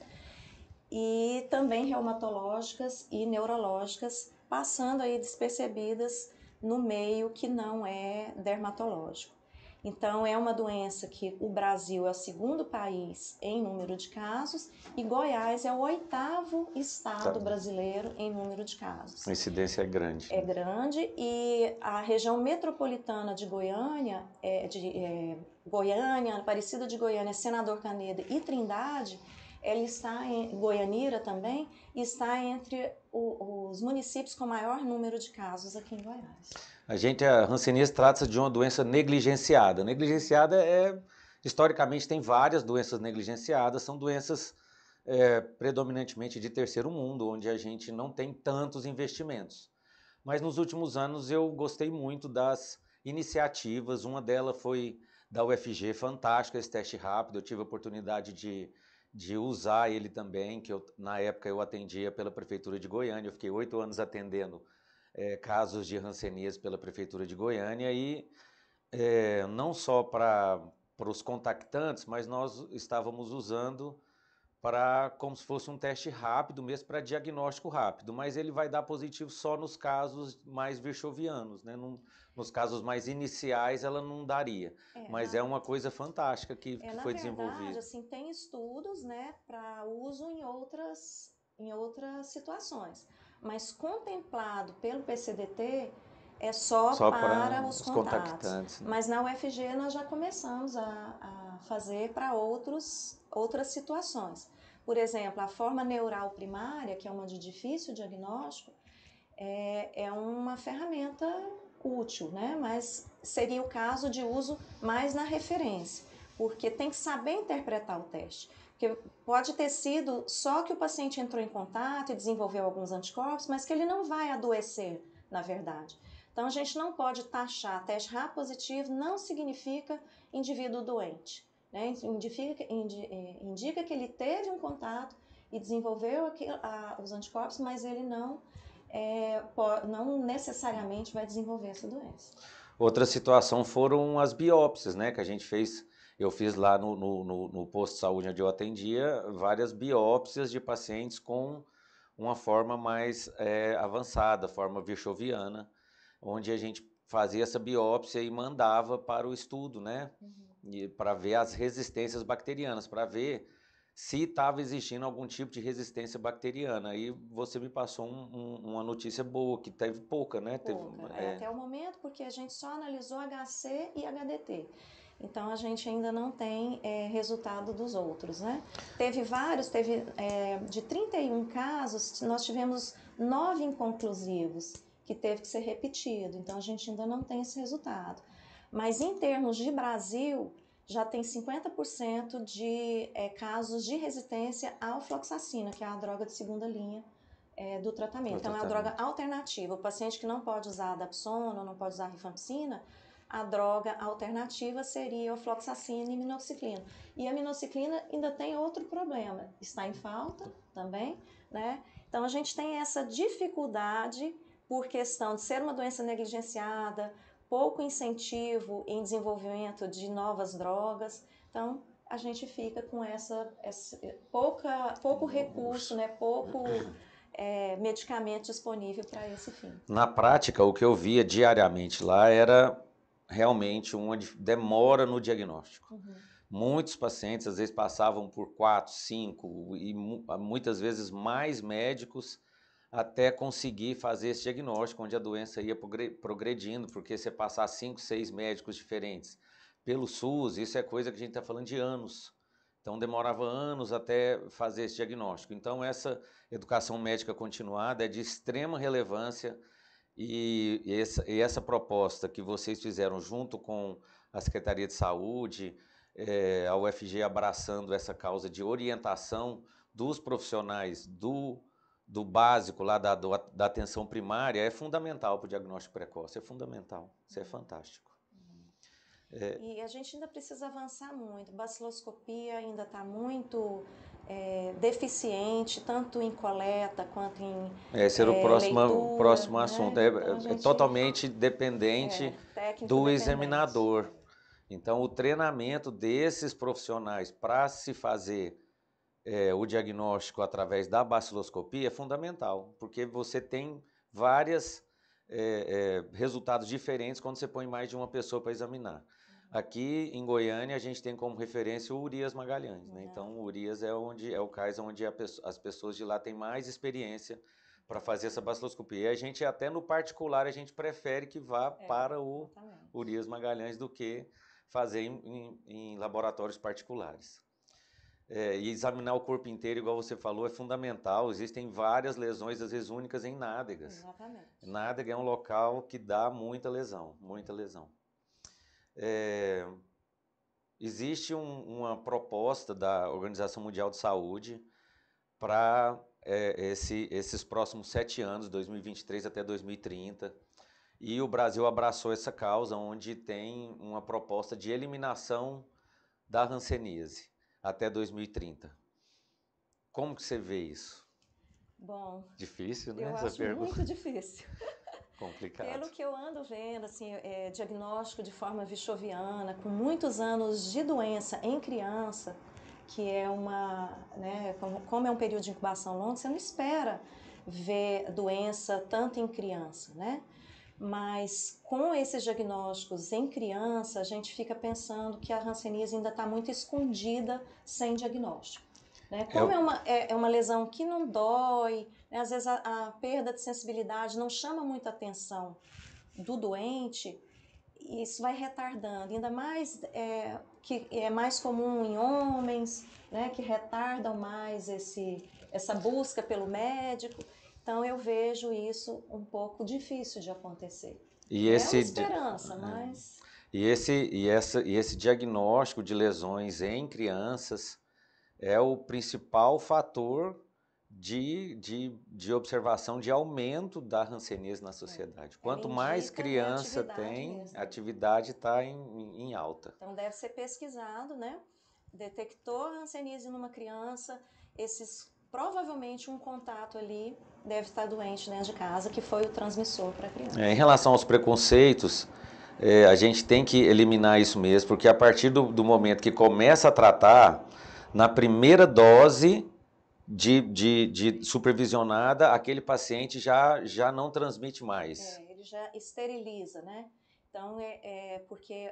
e também reumatológicas e neurológicas passando aí despercebidas no meio que não é dermatológico. Então, é uma doença que o Brasil é o segundo país em número de casos e Goiás é o 8º estado brasileiro em número de casos. A incidência é grande. É grande e a região metropolitana de Goiânia, Goiânia, Aparecida de Goiânia, Senador Canedo e Trindade, ela está em Goianira também, está entre os municípios com maior número de casos aqui em Goiás. A hanseníase trata-se de uma doença negligenciada. Negligenciada historicamente tem várias doenças negligenciadas, são doenças predominantemente de terceiro mundo, onde a gente não tem tantos investimentos. Mas nos últimos anos eu gostei muito das iniciativas, uma delas foi da UFG, fantástica esse teste rápido, eu tive a oportunidade de usar ele também, que na época eu atendia pela Prefeitura de Goiânia, eu fiquei 8 anos atendendo casos de hanseníase pela Prefeitura de Goiânia e não só para os contactantes, mas nós estávamos usando como se fosse um teste rápido mesmo para diagnóstico rápido, mas ele vai dar positivo só nos casos mais virchovianos, né? Nos casos mais iniciais ela não daria, mas é uma coisa fantástica que foi desenvolvida. Na verdade, assim, tem estudos, né, para uso em outras situações, mas contemplado pelo PCDT é só para os contactantes. Né? Mas na UFG nós já começamos a fazer para outras situações. Por exemplo, a forma neural primária, que é uma de difícil diagnóstico, é uma ferramenta útil, né? Mas seria o caso de uso mais na referência, porque tem que saber interpretar o teste. Porque pode ter sido só que o paciente entrou em contato e desenvolveu alguns anticorpos, mas que ele não vai adoecer, na verdade. Então, a gente não pode taxar teste rápido positivo, não significa indivíduo doente. Né? Indica que ele teve um contato e desenvolveu os anticorpos, mas ele não necessariamente vai desenvolver essa doença. Outra situação foram as biópsias, né, que a gente fez. Eu fiz lá no posto de saúde onde eu atendia várias biópsias de pacientes com uma forma mais avançada, forma virchoviana, onde a gente fazia essa biópsia e mandava para o estudo, né, para ver as resistências bacterianas, para ver se estava existindo algum tipo de resistência bacteriana. Aí você me passou uma notícia boa, que teve pouca, né? Pouca, até o momento, porque a gente só analisou HC e HDT. Então, a gente ainda não tem resultado dos outros, né? Teve de 31 casos, nós tivemos 9 inconclusivos, que teve que ser repetido. Então, a gente ainda não tem esse resultado. Mas, em termos de Brasil, já tem 50% de casos de resistência à ofloxacina, que é a droga de segunda linha do tratamento. Então, é uma droga alternativa. O paciente que não pode usar dapsona, não pode usar rifampicina, a droga alternativa seria ofloxacina e minoxiclina. E a minoxiclina ainda tem outro problema, está em falta também, né? Então, a gente tem essa dificuldade por questão de ser uma doença negligenciada, pouco incentivo em desenvolvimento de novas drogas. Então, a gente fica com pouco recurso, né? Pouco medicamento disponível para esse fim. Na prática, o que eu via diariamente lá era realmente uma demora no diagnóstico. Muitos pacientes, às vezes, passavam por 4, 5 e muitas vezes mais médicos até conseguir fazer esse diagnóstico, onde a doença ia progredindo, porque você passar 5, 6 médicos diferentes pelo SUS, isso é coisa que a gente está falando de anos. Então, demorava anos até fazer esse diagnóstico. Então, essa educação médica continuada é de extrema relevância e essa proposta que vocês fizeram junto com a Secretaria de Saúde, a UFG abraçando essa causa de orientação dos profissionais do básico lá da atenção primária é fundamental para o diagnóstico precoce, é fundamental, isso é fantástico. E a gente ainda precisa avançar muito. Baciloscopia ainda está muito deficiente, tanto em coleta quanto em Esse era o leitura, próximo né? assunto. É, Então a é gente totalmente dependente técnico do dependente. examinador. Então, o treinamento desses profissionais para se fazer o diagnóstico através da baciloscopia é fundamental, porque você tem vários resultados diferentes quando você põe mais de uma pessoa para examinar. Aqui em Goiânia a gente tem como referência o Urias Magalhães, né? Então o Urias é o CAIS onde as pessoas de lá têm mais experiência para fazer essa baciloscopia. E a gente até no particular a gente prefere que vá para o Urias Magalhães do que fazer em laboratórios particulares. E examinar o corpo inteiro, igual você falou, é fundamental. Existem várias lesões, às vezes únicas, em nádegas. Exatamente. Nádega é um local que dá muita lesão, muita lesão. Existe uma proposta da Organização Mundial de Saúde para esses próximos 7 anos, 2023 até 2030, e o Brasil abraçou essa causa, onde tem uma proposta de eliminação da hanseníase até 2030. Como que você vê isso? Bom, Difícil, né, eu essa acho pergunta? muito difícil. Complicado. Pelo que eu ando vendo, assim, diagnóstico de forma vichoviana, com muitos anos de doença em criança, que é né, como é um período de incubação longo, você não espera ver doença tanto em criança, né? Mas com esses diagnósticos em criança, a gente fica pensando que a hanseníase ainda está muito escondida sem diagnóstico. Né? Como é uma lesão que não dói, né? Às vezes a perda de sensibilidade não chama muita atenção do doente, isso vai retardando, ainda mais que é mais comum em homens, né? Que retardam mais essa busca pelo médico. Então eu vejo isso um pouco difícil de acontecer. É uma esperança, mas... E esse diagnóstico de lesões em crianças é o principal fator de observação de aumento da hanseníase na sociedade. Quanto mais criança tem, a atividade está em alta. Então deve ser pesquisado, né? Detectou a hanseníase numa criança, provavelmente um contato ali deve estar doente dentro de casa, que foi o transmissor para a criança. Em relação aos preconceitos, a gente tem que eliminar isso mesmo, porque a partir do momento que começa a tratar, na primeira dose de supervisionada, aquele paciente já não transmite mais. Ele já esteriliza, né? Então, porque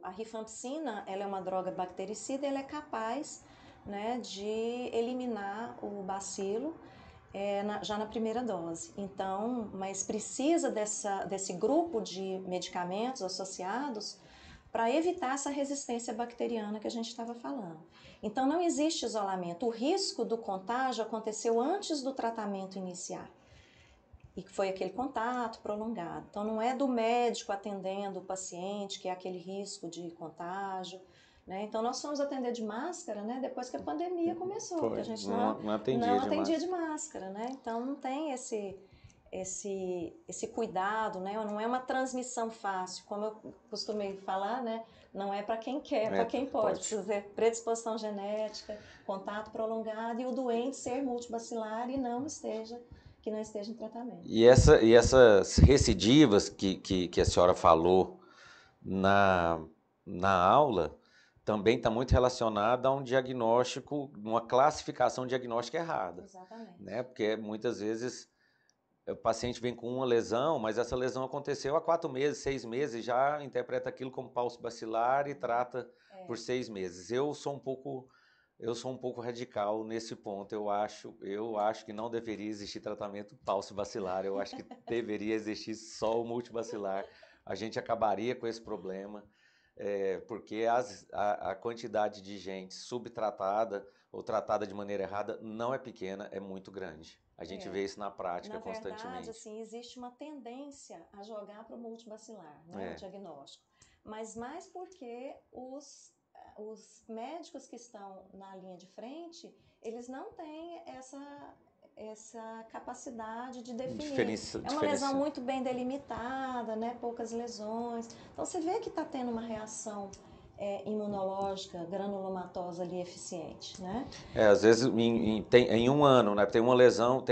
a rifampicina, ela é uma droga bactericida, ela é capaz, né, de eliminar o bacilo já na primeira dose. Então, mas precisa desse grupo de medicamentos associados para evitar essa resistência bacteriana que a gente estava falando. Então, não existe isolamento. O risco do contágio aconteceu antes do tratamento iniciar. E que foi aquele contato prolongado. Então, não é do médico atendendo o paciente, que é aquele risco de contágio. Né? Então, nós fomos atender de máscara, né? Depois que a pandemia começou, porque a gente não atendia de máscara. Né? Então, não tem esse cuidado, né? Não é uma transmissão fácil, como eu costumei falar, né? Não é para quem quer, é para quem pode. Precisa ter predisposição genética, contato prolongado e o doente ser multibacilar e que não esteja em tratamento. E essas recidivas que a senhora falou na aula também está muito relacionada a um diagnóstico, uma classificação diagnóstica errada. Exatamente. Né? Porque muitas vezes o paciente vem com uma lesão, mas essa lesão aconteceu há 4 meses, 6 meses, já interpreta aquilo como pulso bacilar e trata por 6 meses. Eu sou um pouco radical nesse ponto. Eu acho que não deveria existir tratamento pulso bacilar. Eu acho que deveria existir só o multibacilar. A gente acabaria com esse problema, porque a quantidade de gente subtratada ou tratada de maneira errada não é pequena, é muito grande. A gente vê isso na prática constantemente. Na verdade, assim, existe uma tendência a jogar para o multibacilar, né, o diagnóstico. Mas mais porque os médicos que estão na linha de frente, eles não têm essa capacidade de definir. Diferença, É uma lesão muito bem delimitada, né? Poucas lesões. Então você vê que está tendo uma reação imunológica, granulomatosa ali eficiente, né? Às vezes em um ano, né? Tem uma lesão,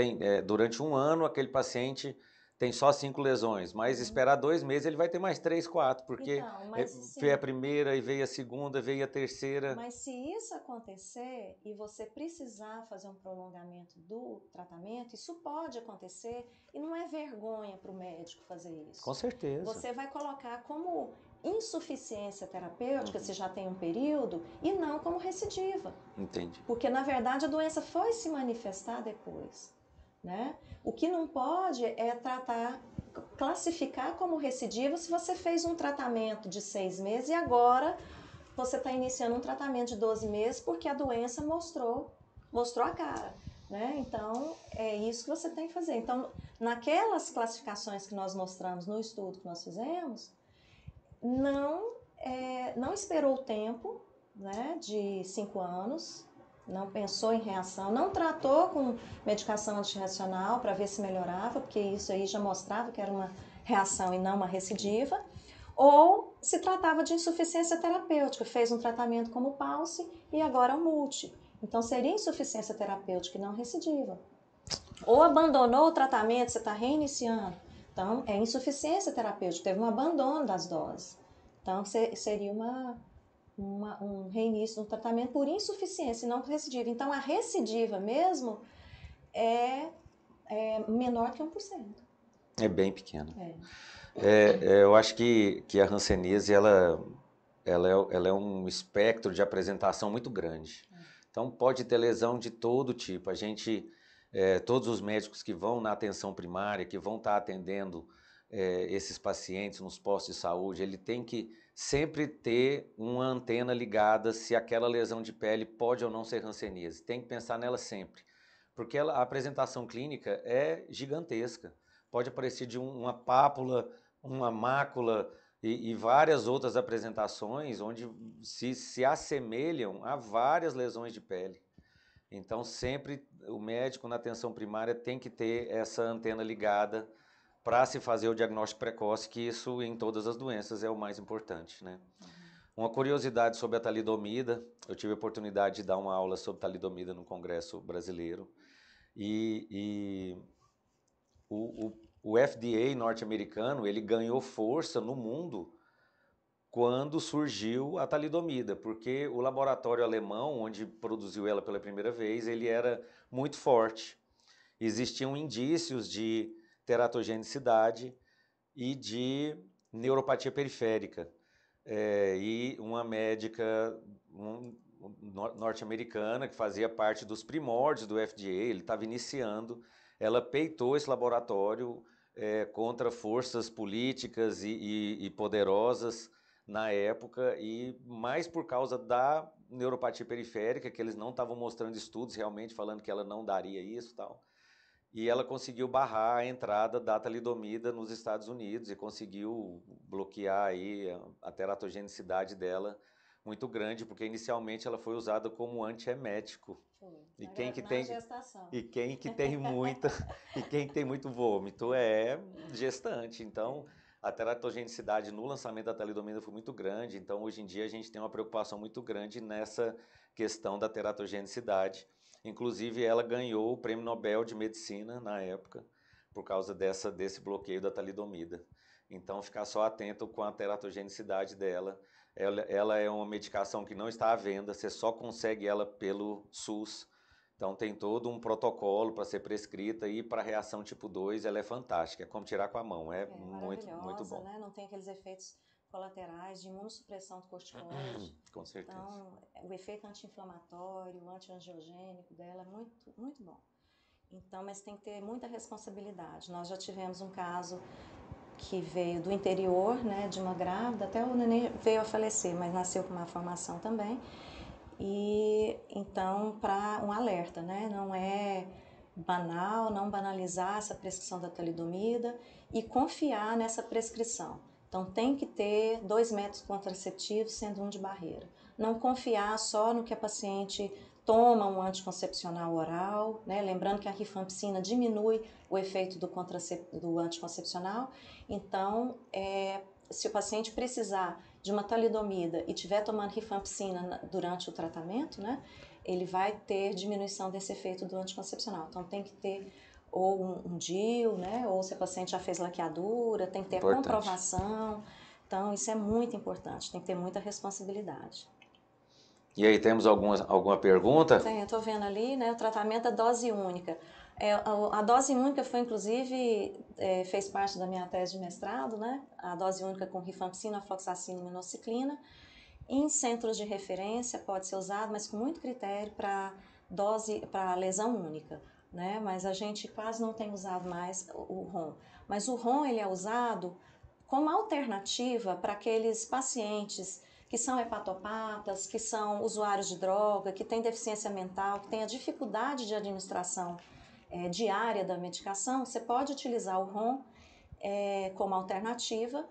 durante um ano aquele paciente tem só 5 lesões, mas esperar 2 meses ele vai ter mais 3, 4, porque Então, veio a primeira e veio a segunda, veio a terceira. Mas se isso acontecer e você precisar fazer um prolongamento do tratamento, isso pode acontecer e não é vergonha para o médico fazer isso. Com certeza. Você vai colocar como insuficiência terapêutica, se já tem um período, e não como recidiva. Entendi. Porque, na verdade, a doença foi se manifestar depois, né? O que não pode é classificar como recidiva se você fez um tratamento de 6 meses e agora você está iniciando um tratamento de 12 meses porque a doença mostrou a cara, né? Então, é isso que você tem que fazer. Então, naquelas classificações que nós mostramos no estudo que nós fizemos, não esperou o tempo, né, de 5 anos, não pensou em reação, não tratou com medicação antirracional para ver se melhorava, porque isso aí já mostrava que era uma reação e não uma recidiva, ou se tratava de insuficiência terapêutica, fez um tratamento como Pulse e agora o Multi. Então seria insuficiência terapêutica e não recidiva. Ou abandonou o tratamento, você está reiniciando. Então é insuficiência terapêutica, teve um abandono das doses. Então seria um reinício do tratamento por insuficiência e não por recidiva. Então a recidiva mesmo é menor que 1%. É bem pequeno. Eu acho que a hanseníase ela é um espectro de apresentação muito grande. Então pode ter lesão de todo tipo. Todos os médicos que vão na atenção primária, que vão estar atendendo esses pacientes nos postos de saúde, ele tem que sempre ter uma antena ligada se aquela lesão de pele pode ou não ser hanseníase. Tem que pensar nela sempre, porque a apresentação clínica é gigantesca. Pode aparecer de uma pápula, uma mácula e várias outras apresentações onde se assemelham a várias lesões de pele. Então sempre o médico na atenção primária tem que ter essa antena ligada para se fazer o diagnóstico precoce, que isso em todas as doenças é o mais importante, né? Uma curiosidade sobre a talidomida, eu tive a oportunidade de dar uma aula sobre talidomida no Congresso Brasileiro e o FDA norte-americano, ele ganhou força no mundo quando surgiu a talidomida, porque o laboratório alemão, onde produziu ela pela primeira vez, ele era muito forte. Existiam indícios de teratogenicidade e de neuropatia periférica. E uma médica norte-americana que fazia parte dos primórdios do FDA, ele estava iniciando, ela peitou esse laboratório contra forças políticas e poderosas na época, e mais por causa da neuropatia periférica, que eles não estavam mostrando estudos realmente falando que ela não daria isso e tal. E ela conseguiu barrar a entrada da talidomida nos Estados Unidos e conseguiu bloquear aí a teratogenicidade dela muito grande, porque inicialmente ela foi usada como antiemético. E quem que tem muito vômito é gestante. Então, a teratogenicidade no lançamento da talidomida foi muito grande. Então, hoje em dia a gente tem uma preocupação muito grande nessa questão da teratogenicidade. Inclusive, ela ganhou o Prêmio Nobel de Medicina na época, por causa desse bloqueio da talidomida. Então, ficar só atento com a teratogenicidade dela. Ela é uma medicação que não está à venda, você só consegue ela pelo SUS. Então, tem todo um protocolo para ser prescrita, e para reação tipo 2 ela é fantástica, é como tirar com a mão, é muito bom. Né? Não tem aqueles efeitos colaterais de imunossupressão do corticoide. Com certeza. Então, o efeito anti-inflamatório, o anti-angiogênico dela é muito, muito bom. Então, mas tem que ter muita responsabilidade. Nós já tivemos um caso que veio do interior, né, de uma grávida, até o neném veio a falecer, mas nasceu com uma malformação também. E então, para um alerta, né, não é banal, não banalizar essa prescrição da talidomida e confiar nessa prescrição. Então tem que ter 2 métodos contraceptivos, sendo um de barreira. Não confiar só no que a paciente toma um anticoncepcional oral, né? Lembrando que a rifampicina diminui o efeito do anticoncepcional. Então, se o paciente precisar de uma talidomida e estiver tomando rifampicina durante o tratamento, né, ele vai ter diminuição desse efeito do anticoncepcional. Então, tem que ter ou um DIU, né, ou se a paciente já fez laqueadura, tem que ter a comprovação. Então, isso é muito importante, tem que ter muita responsabilidade. E aí, temos alguma pergunta? Tem, eu estou vendo ali, né, o tratamento da dose única. A dose única foi, inclusive, fez parte da minha tese de mestrado, né? A dose única com rifampicina, fluoxacina e minoxiclina. Em centros de referência pode ser usado, mas com muito critério para lesão única, né? Mas a gente quase não tem usado mais o ROM. Mas o ROM, ele é usado como alternativa para aqueles pacientes que são hepatopatas, que são usuários de droga, que têm deficiência mental, que têm a dificuldade de administração diária da medicação. Você pode utilizar o ROM como alternativa.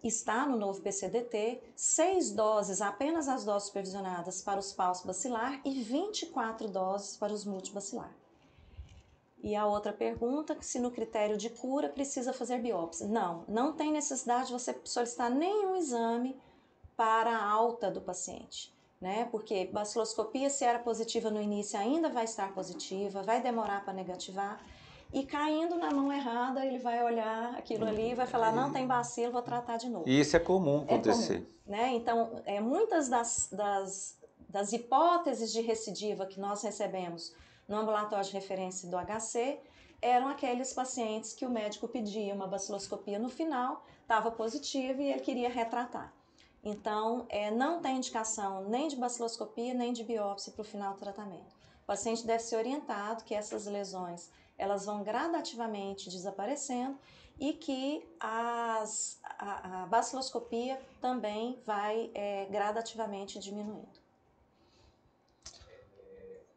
Está no novo PCDT, 6 doses, apenas as doses supervisionadas para os paus bacilar e 24 doses para os multibacilar. E a outra pergunta, se no critério de cura precisa fazer biópsia. Não, não tem necessidade de você solicitar nenhum exame para a alta do paciente, né? Porque baciloscopia, se era positiva no início, ainda vai estar positiva, vai demorar para negativar, e caindo na mão errada, ele vai olhar aquilo ali e vai falar, não tem bacilo, vou tratar de novo. E isso é comum acontecer. É comum, né? Então, muitas das hipóteses de recidiva que nós recebemos no ambulatório de referência do HC eram aqueles pacientes que o médico pedia uma baciloscopia no final, estava positivo e ele queria retratar. Então, não tem indicação nem de baciloscopia, nem de biópsia para o final do tratamento. O paciente deve ser orientado que essas lesões elas vão gradativamente desaparecendo e que a baciloscopia também vai gradativamente diminuindo.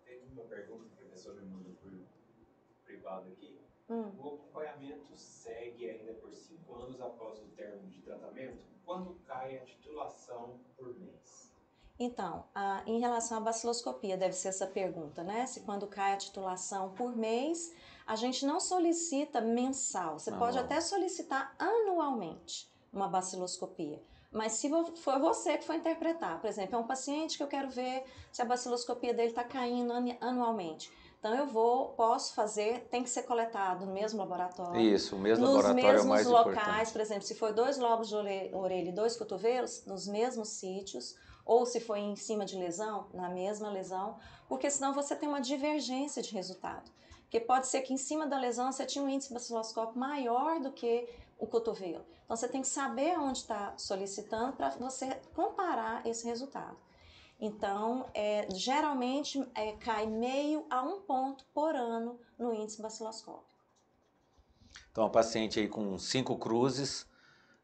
Tem uma pergunta que a professora me mandou por privado aqui. O acompanhamento segue ainda por 5 anos após o término de tratamento? Quando cai a titulação por mês? Então, em relação à baciloscopia, deve ser essa pergunta, né? Se quando cai a titulação por mês, a gente não solicita mensal. Você pode até solicitar anualmente uma baciloscopia. Mas se for você que for interpretar, por exemplo, é um paciente que eu quero ver se a baciloscopia dele está caindo anualmente. Então posso fazer, tem que ser coletado no mesmo laboratório. Isso, o mesmo laboratório é o mais locais, importante. por exemplo, se for 2 lobos de orelha e 2 cotovelos, nos mesmos sítios, ou se foi em cima de lesão, na mesma lesão, porque senão você tem uma divergência de resultado. Porque pode ser que em cima da lesão você tinha um índice baciloscópico maior do que o cotovelo. Então você tem que saber onde está solicitando para você comparar esse resultado. Então, geralmente cai meio a 1 ponto por ano no índice baciloscópico. Então, a paciente aí com 5 cruzes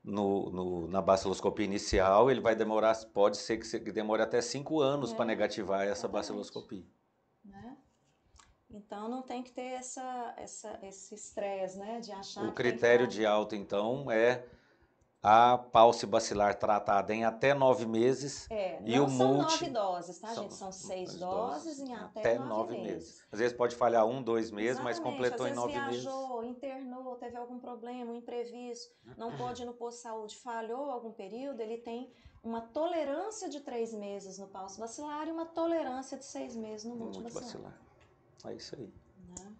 na baciloscopia inicial, ele vai demorar, pode ser que demore até 5 anos para negativar essa baciloscopia. Né? Então, não tem que ter esse estresse, né, de achar o critério de alta, então, é a pauci bacilar tratada em até 9 meses. E não o são 9 doses, tá, gente? São 6 doses em até 9 meses. Às vezes pode falhar 1, 2 meses, Exatamente. mas completou em 9 meses. Às vezes viajou, internou, teve algum problema, um imprevisto, não pôde ir no posto de saúde, falhou algum período, ele tem uma tolerância de 3 meses no pauci bacilar e uma tolerância de 6 meses no multibacilar. É isso aí. Né?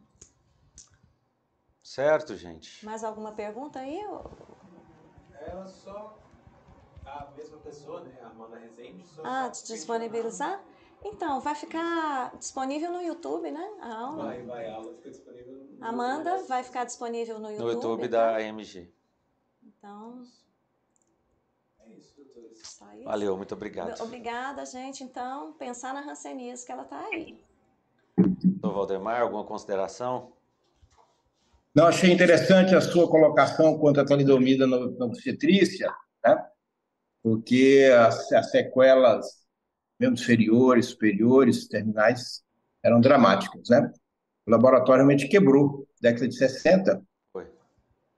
Certo, gente? Mais alguma pergunta aí? Ela só... A mesma pessoa, né? A Amanda Rezende. Disponibilizar? Então, vai ficar disponível no YouTube, né? A aula. A aula fica disponível no YouTube. Amanda vai ficar disponível no YouTube. No YouTube da AMG. Então... É isso, doutora. Valeu, muito obrigado. Obrigada, gente. Então, pensar na hanseníase, que ela está aí. Doutor Valdemar, alguma consideração? Não, achei interessante a sua colocação quanto à talidomida na obstetrícia, né? Porque as sequelas, mesmo inferiores, superiores, terminais, eram dramáticas, né? O laboratório realmente quebrou, década de 60. Foi. O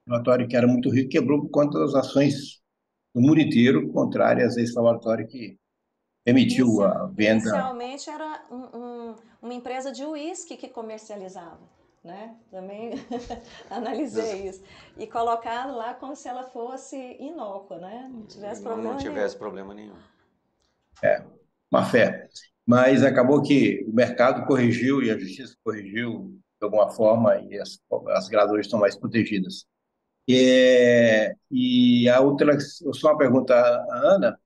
laboratório que era muito rico quebrou por conta das ações do mundo inteiro, contrárias a esse laboratório que permitiu a venda. Inicialmente era uma empresa de uísque que comercializava, né? Também analisei isso. E colocado lá como se ela fosse inócua, né? Não tivesse problema nenhum. Má fé. Mas acabou que o mercado corrigiu e a justiça corrigiu de alguma forma e as gravadoras estão mais protegidas. E a outra, só uma pergunta à Ana,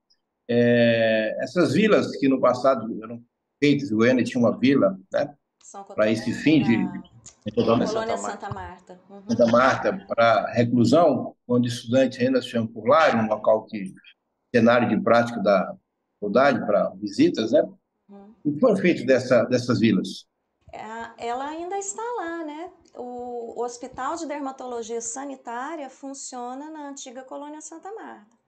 essas vilas que no passado eram feitas, Goiânia tinha uma vila, né, para esse fim de Colônia Santa Marta. Santa Marta, para reclusão, quando estudantes ainda se chamam por lá, era um local que cenário de prática da faculdade para visitas, né? O que foi feito dessas vilas? Ela ainda está lá, né? O Hospital de Dermatologia Sanitária funciona na antiga Colônia Santa Marta.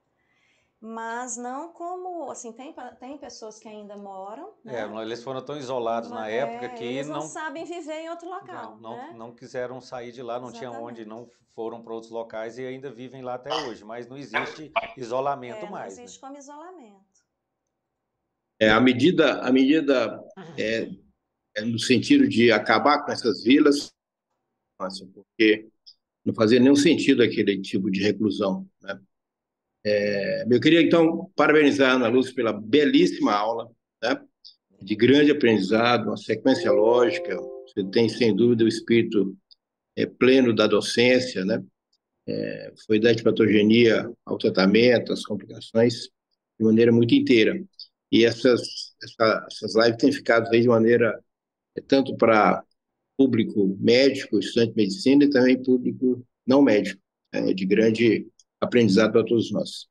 Mas não como, assim, tem pessoas que ainda moram, né? Eles foram tão isolados na época que eles não sabem viver em outro local, não quiseram sair de lá, não tinha onde, não foram para outros locais e ainda vivem lá até hoje, mas não existe isolamento mais. Não existe como isolamento. A medida no sentido de acabar com essas vilas, porque não fazia nenhum sentido aquele tipo de reclusão, né? Eu queria, então, parabenizar a Ana Lúcia pela belíssima aula, né? De grande aprendizado, uma sequência lógica. Você tem, sem dúvida, o espírito pleno da docência, né? Foi da hepatogenia ao tratamento, às complicações, de maneira muito inteira. E essas lives têm ficado aí de maneira tanto para público médico, estudante de medicina, e também público não médico, de grande aprendizado para todos nós.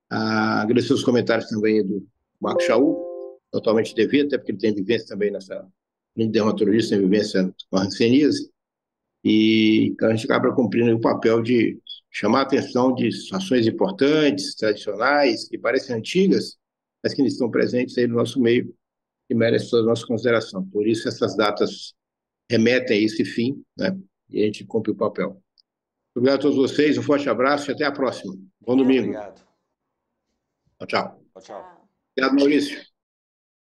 Agradecer os comentários também do Marco Chaú, totalmente devido, até porque ele tem vivência também nessa dermatologista, tem vivência com a hanseníase, e então a gente acaba cumprindo o papel de chamar a atenção de situações importantes, tradicionais, que parecem antigas, mas que estão presentes aí no nosso meio e merecem toda a nossa consideração. Por isso, essas datas remetem a esse fim, né? E a gente cumpre o papel. Obrigado a todos vocês, um forte abraço e até a próxima. Bom domingo. Obrigado. Tchau. Tchau. Obrigado, Maurício.